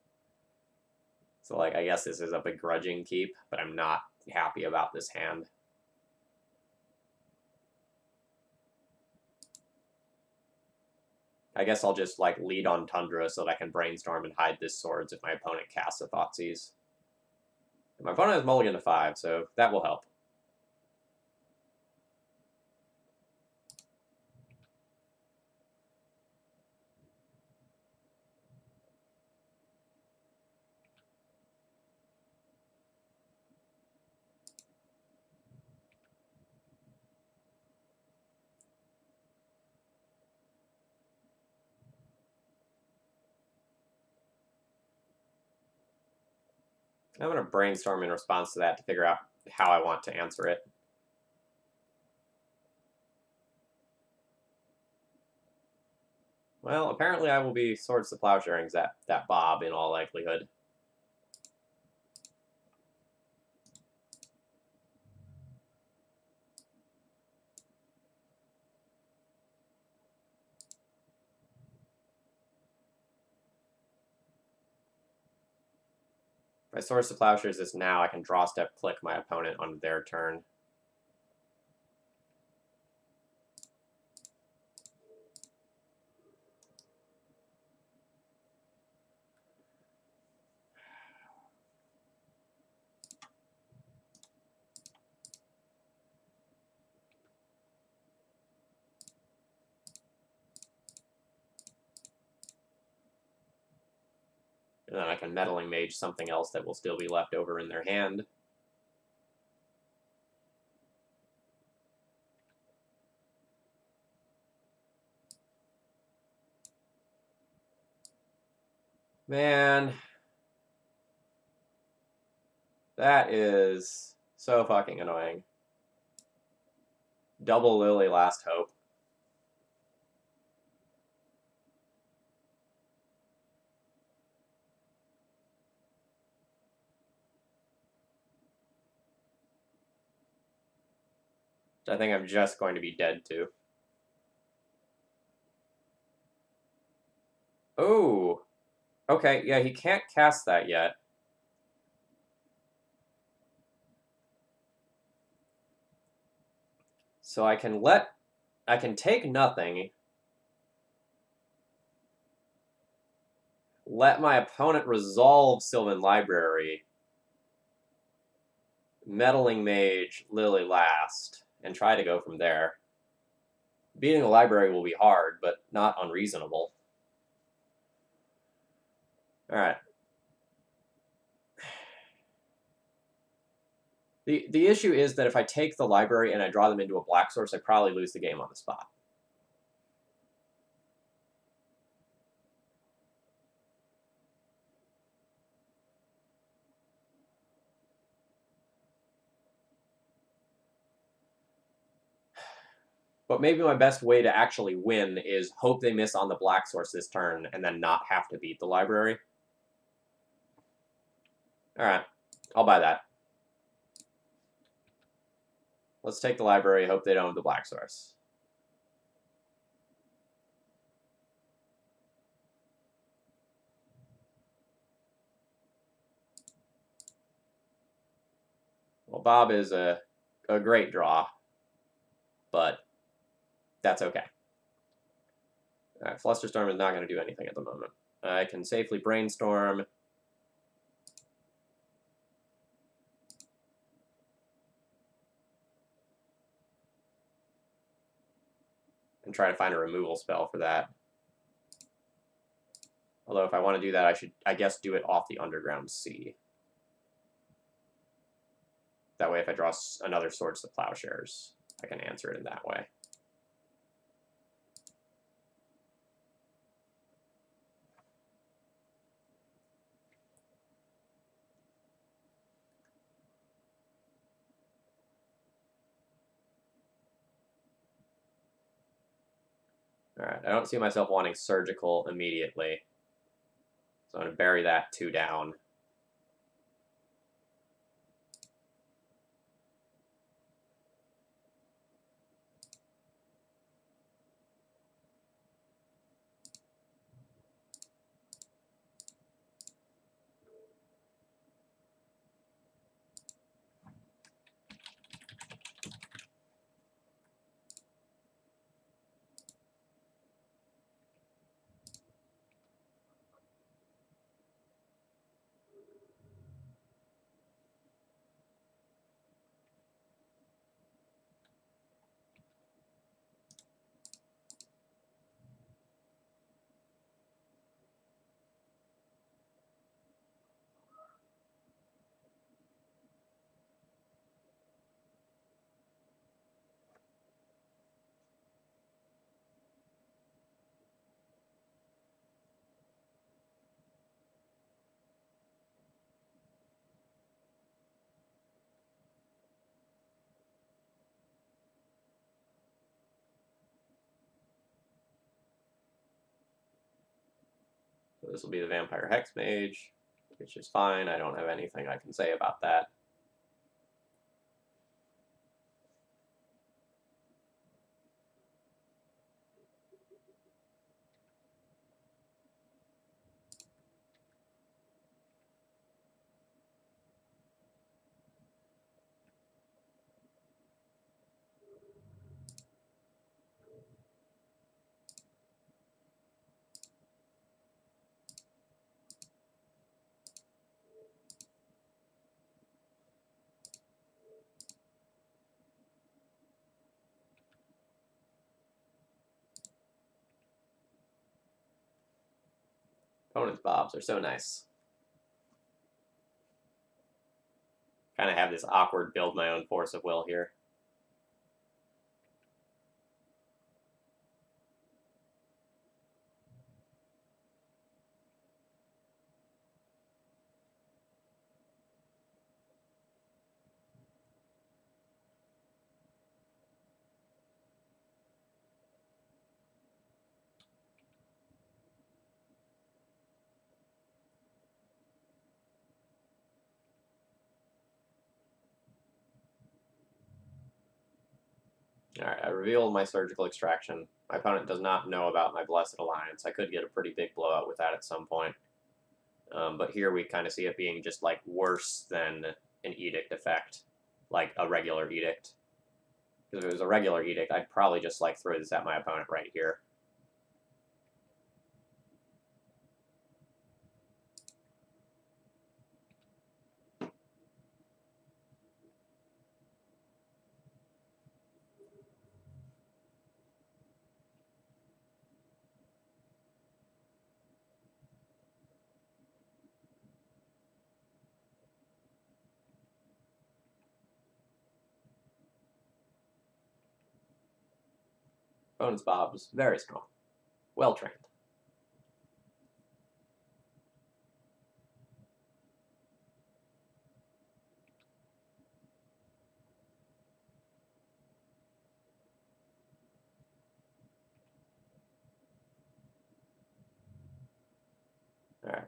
So, like, I guess this is a begrudging keep, but I'm not happy about this hand. I guess I'll just, like, lead on Tundra so that I can Brainstorm and hide this Swords if my opponent casts a Thoughtseize. My opponent has mulligan to 5, so that will help. I'm going to Brainstorm in response to that to figure out how I want to answer it. Well, apparently I will be Swords to Plowsharing that Bob in all likelihood. If I Swords to Plowshares this now, I can draw step click my opponent on their turn. And then I can Meddling Mage something else that will still be left over in their hand. Man. That is so fucking annoying. Double Lily Last Hope. I think I'm just going to be dead to. Oh, okay, yeah, he can't cast that yet. So I can take nothing, let my opponent resolve Sylvan Library, Meddling Mage, Lily last, and try to go from there. Beating the library will be hard, but not unreasonable. Alright. The issue is that if I take the library and I draw them into a black source, I probably lose the game on the spot. But maybe my best way to actually win is hope they miss on the black source this turn and then not have to beat the library. Alright, I'll buy that. Let's take the library, hope they don't have the black source. Well, Bob is a great draw, but that's okay. Alright, Flusterstorm is not going to do anything at the moment. I can safely brainstorm. And try to find a removal spell for that. Although if I want to do that, I should, I guess, do it off the Underground Sea. That way, if I draw another Swords to Plowshares, I can answer it in that way. Alright, I don't see myself wanting Surgical immediately. So I'm going to bury that 2 down. So this will be the Vampire Hexmage, which is fine. I don't have anything I can say about that. Opponent's Bobs are so nice. Kind of have this awkward build my own force of will here. Alright, I reveal my Surgical Extraction. My opponent does not know about my Blessed Alliance. I could get a pretty big blowout with that at some point. But here we kind of see it being just, like, worse than an Edict effect. Like a regular Edict. Because if it was a regular Edict, I'd probably just, like, throw this at my opponent right here. Opponent's Bob's very strong. Well trained.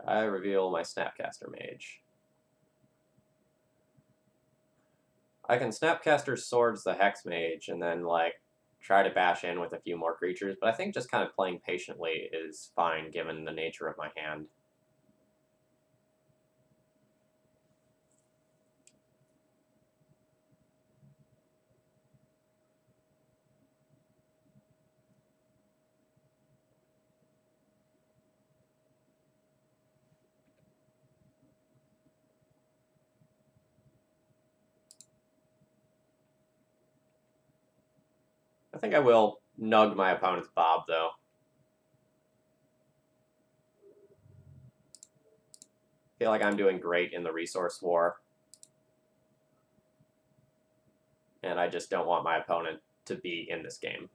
I reveal my Snapcaster Mage. I can Snapcaster Swords the Hex Mage and then, like, try to bash in with a few more creatures, but I think just kind of playing patiently is fine given the nature of my hand. I think I will nug my opponent's Bob, though. I feel like I'm doing great in the resource war. And I just don't want my opponent to be in this game.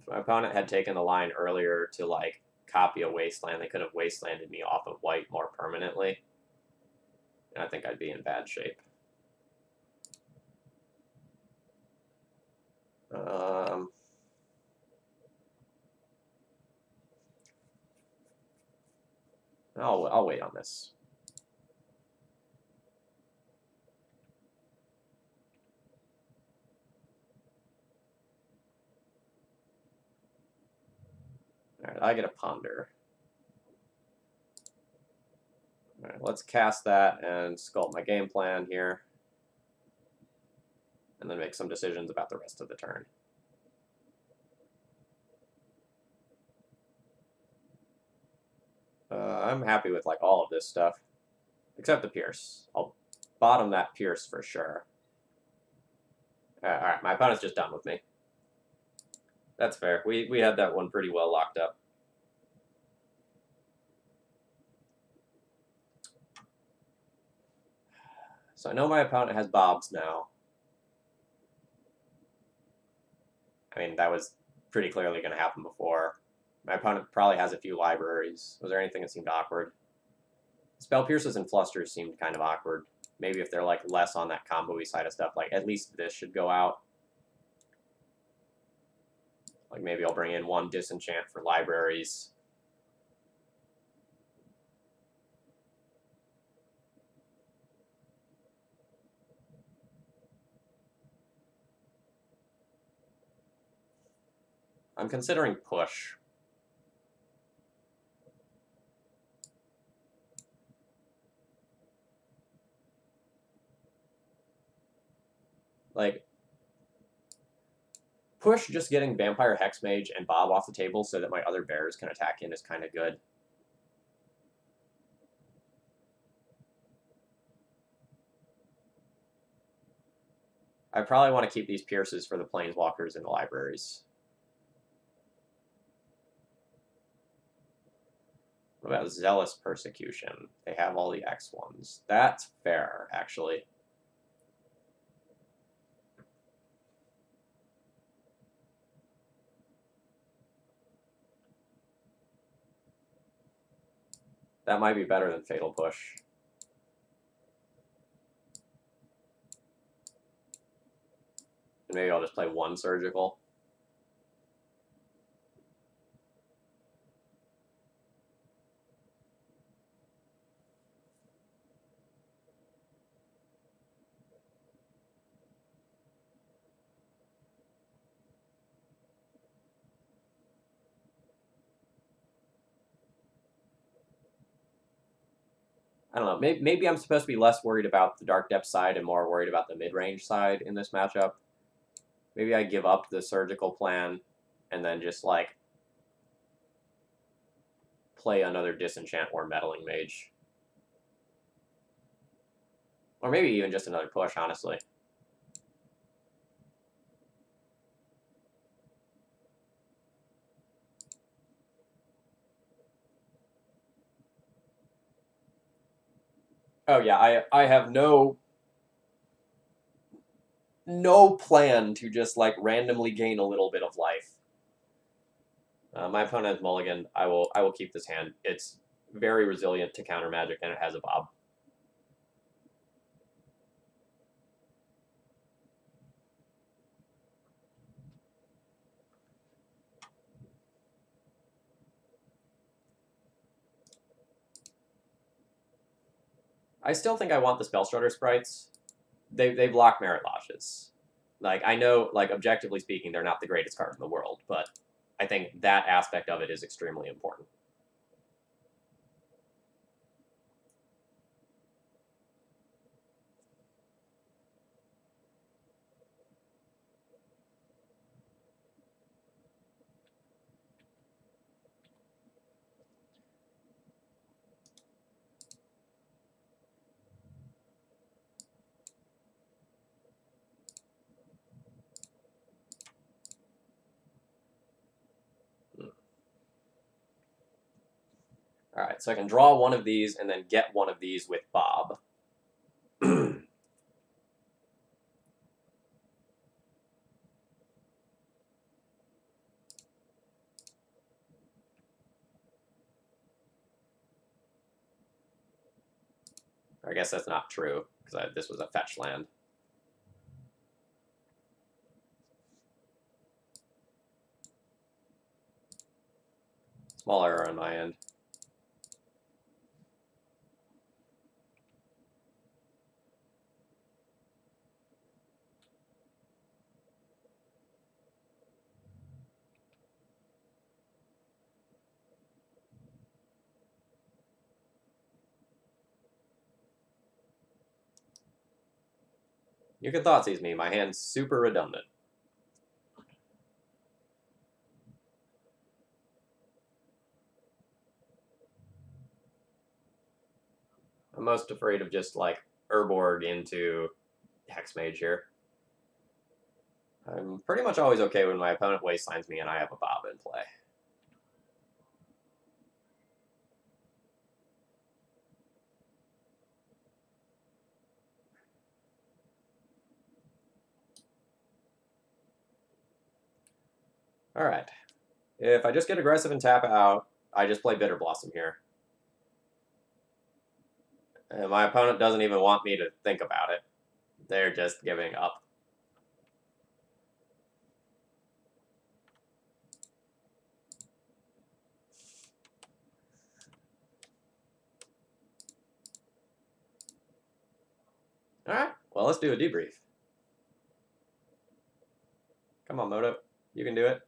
If my opponent had taken the line earlier to, like, copy a Wasteland, they could have Wastelanded me off of white more permanently. And I think I'd be in bad shape. I'll wait on this. All right, I get a Ponder. All right, let's cast that and sculpt my game plan here. And then make some decisions about the rest of the turn. I'm happy with, like, all of this stuff. Except the Pierce. I'll bottom that Pierce for sure. Alright, my opponent's just done with me. That's fair. We had that one pretty well locked up. So I know my opponent has Bobs now. I mean, that was pretty clearly going to happen before. My opponent probably has a few libraries. Was there anything that seemed awkward? Spell Pierces and Flusters seemed kind of awkward. Maybe if they're, like, less on that combo-y side of stuff, like, at least this should go out. Like, maybe I'll bring in one Disenchant for libraries. I'm considering push. Like, push just getting Vampire Hexmage and Bob off the table so that my other bears can attack in is kind of good. I probably want to keep these Pierces for the Planeswalkers and the libraries. What about Zealous Persecution? They have all the X ones. That's fair, actually. That might be better than Fatal Push. And maybe I'll just play one Surgical. I don't know. Maybe I'm supposed to be less worried about the Dark Depth side and more worried about the mid-range side in this matchup. Maybe I give up the Surgical plan and then just, like, play another Disenchant or Meddling Mage. Or maybe even just another push, honestly. Oh yeah, I have no plan to just like randomly gain a little bit of life. My opponent has mulligan. I will keep this hand. It's very resilient to counter magic, and it has a bob. I still think I want the Spell Strutter sprites. They block Merit Lodges. Like I know, like objectively speaking, they're not the greatest card in the world, but I think that aspect of it is extremely important. All right, so I can draw one of these and then get one of these with Bob. I guess that's not true, because this was a fetch land. Small error on my end. You can Thoughtseize me. My hand's super redundant. I'm most afraid of just, like, Urborg into Hexmage here. I'm pretty much always okay when my opponent wastelands me and I have a Bob in play. Alright. If I just get aggressive and tap out, I just play Bitter Blossom here. And my opponent doesn't even want me to think about it. They're just giving up. Alright, well, let's do a debrief. Come on, Moto. You can do it.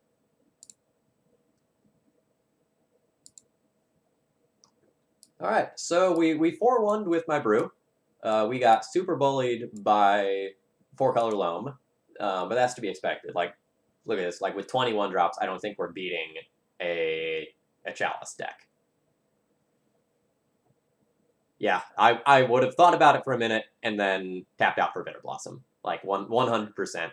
Alright, so we 4-1'd with my brew. We got super bullied by 4-color Loam, but that's to be expected. Like, look at this. Like, with 21 drops, I don't think we're beating a Chalice deck. Yeah, I would have thought about it for a minute and then tapped out for Bitter Blossom. Like, 100%.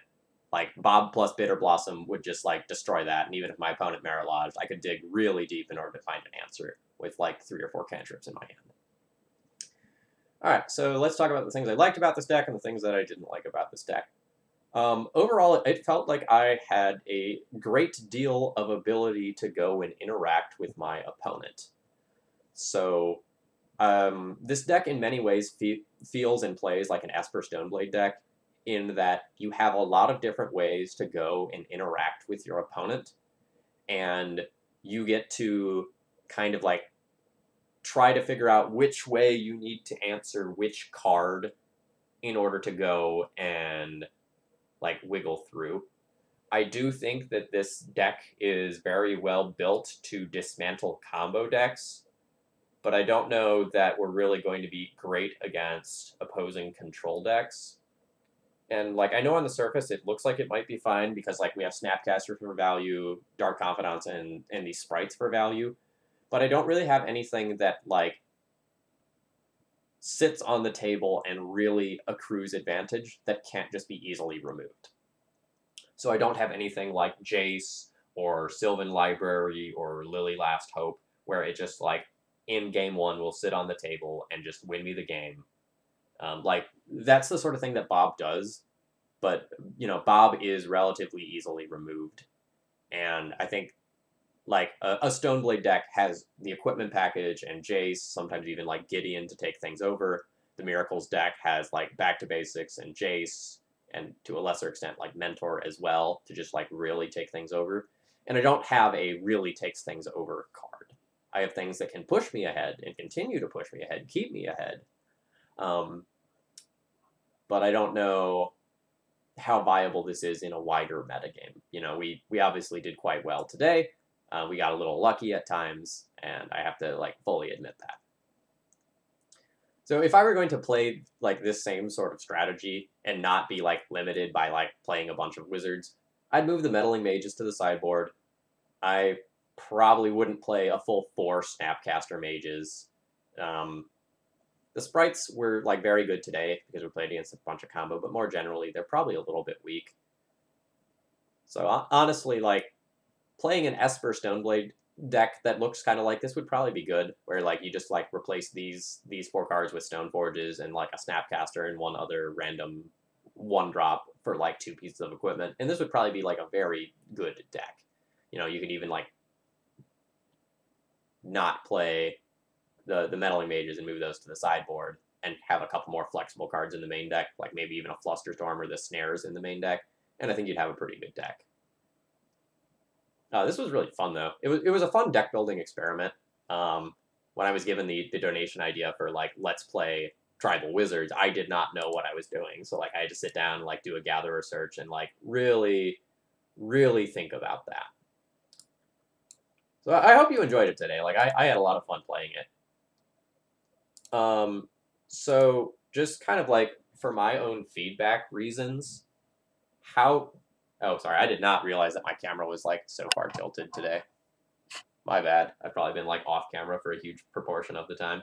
Like, Bob plus Bitter Blossom would just, like, destroy that, and even if my opponent Merit Lodged, I could dig really deep in order to find an answer with, like, 3 or 4 cantrips in my hand. Alright, so let's talk about the things I liked about this deck and the things that I didn't like about this deck. Overall, it felt like I had a great deal of ability to go and interact with my opponent. So, this deck in many ways feels and plays like an Esper Stoneblade deck, in that you have a lot of different ways to go and interact with your opponent, and you get to kind of like try to figure out which way you need to answer which card in order to go and like wiggle through. I do think that this deck is very well built to dismantle combo decks, but I don't know that we're really going to be great against opposing control decks. And, like, I know on the surface it looks like it might be fine because, like, we have Snapcaster for value, Dark Confidants, and these sprites for value. But I don't really have anything that, like, sits on the table and really accrues advantage that can't just be easily removed. So I don't have anything like Jace or Sylvan Library or Lily Last Hope, where it just, like, in game one will sit on the table and just win me the game. Like, that's the sort of thing that Bob does, but, Bob is relatively easily removed. And I think, like, a Stoneblade deck has the equipment package and Jace, sometimes even, like, Gideon to take things over. The Miracles deck has, like, Back to Basics and Jace, and to a lesser extent, like, Mentor as well, to just, like, really take things over. And I don't have a really takes things over card. I have things that can push me ahead and continue to push me ahead, keep me ahead. But I don't know how viable this is in a wider metagame. We obviously did quite well today. We got a little lucky at times, and I have to, like, fully admit that. So if I were going to play, like, this same sort of strategy and not be, like, limited by, like, playing a bunch of wizards, I'd move the Meddling Mages to the sideboard. I probably wouldn't play a full 4 Snapcaster Mages. The sprites were, like, very good today because we played against a bunch of combo, but more generally, they're probably a little bit weak. So honestly, like, playing an Esper Stoneblade deck that looks kind of like this would probably be good, where, like, you just, like, replace these 4 cards with Stoneforges and, like, a Snapcaster and one other random 1-drop for, like, 2 pieces of equipment. And this would probably be, like, a very good deck. You could even, like, not play the Meddling Mages and move those to the sideboard and have a couple more flexible cards in the main deck, like maybe even a Flusterstorm or the Snares in the main deck, and I think you'd have a pretty good deck. This was really fun, though. It was a fun deck building experiment. When I was given the donation idea for, like, let's play Tribal Wizards, I did not know what I was doing, so, like, I had to sit down and, like, do a gatherer search and, like, really, really think about that. So I hope you enjoyed it today. Like, I had a lot of fun playing it. So just kind of, like, for my own feedback reasons, oh, sorry, I did not realize that my camera was, like, so far tilted today. My bad. I've probably been, like, off camera for a huge proportion of the time.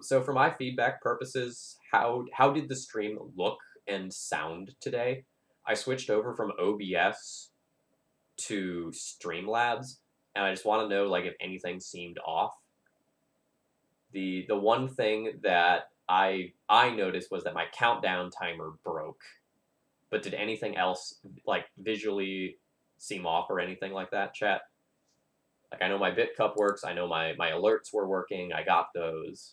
So for my feedback purposes, how did the stream look and sound today? I switched over from OBS to Streamlabs, and I just want to know, like, if anything seemed off. The one thing that I noticed was that my countdown timer broke. But did anything else, like, visually seem off or anything like that, chat? Like, I know my BitCup works. I know my alerts were working. I got those.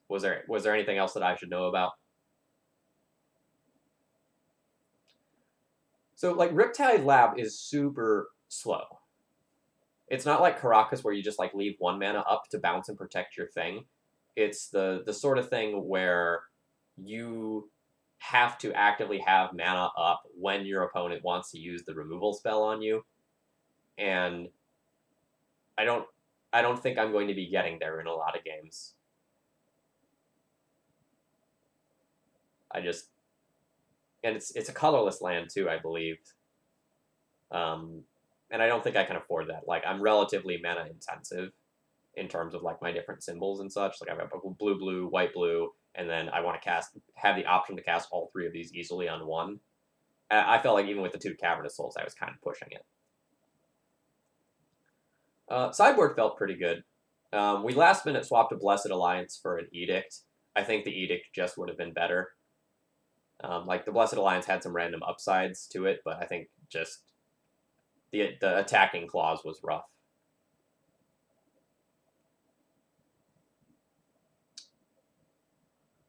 Was there anything else that I should know about? So, like, Riptide Lab is super slow. It's not like Caracas where you just, like, leave 1 mana up to bounce and protect your thing. It's the sort of thing where you have to actively have mana up when your opponent wants to use the removal spell on you. And I don't think I'm going to be getting there in a lot of games. And it's a colorless land too, I believe. And I don't think I can afford that. Like, I'm relatively mana intensive in terms of, like, my different symbols and such. Like, I've got blue, white, blue, and then I want to have the option to cast all 3 of these easily on one. I felt like even with the 2 Cavernous Souls, I was kind of pushing it. Sideboard felt pretty good. We last minute swapped a Blessed Alliance for an Edict. I think the Edict just would have been better. Like, the Blessed Alliance had some random upsides to it, but I think just the attacking clause was rough.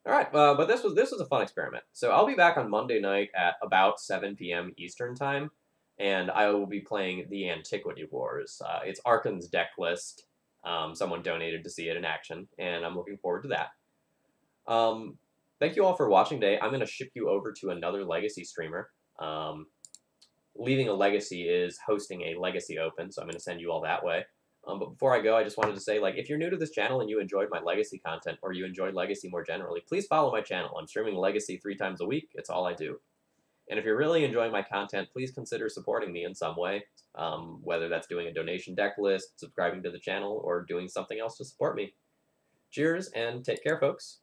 All right, but this was a fun experiment. So I'll be back on Monday night at about 7 p.m. Eastern time, and I will be playing the Antiquity Wars. It's Arkan's deck list. Someone donated to see it in action, and I'm looking forward to that. Thank you all for watching today. I'm going to ship you over to another Legacy streamer. Leaving a Legacy is hosting a Legacy Open, so I'm going to send you all that way. But before I go, I just wanted to say, like, if you're new to this channel and you enjoyed my Legacy content, or you enjoy Legacy more generally, please follow my channel. I'm streaming Legacy 3 times a week. It's all I do. And if you're really enjoying my content, please consider supporting me in some way, whether that's doing a donation deck list, subscribing to the channel, or doing something else to support me. Cheers, and take care, folks.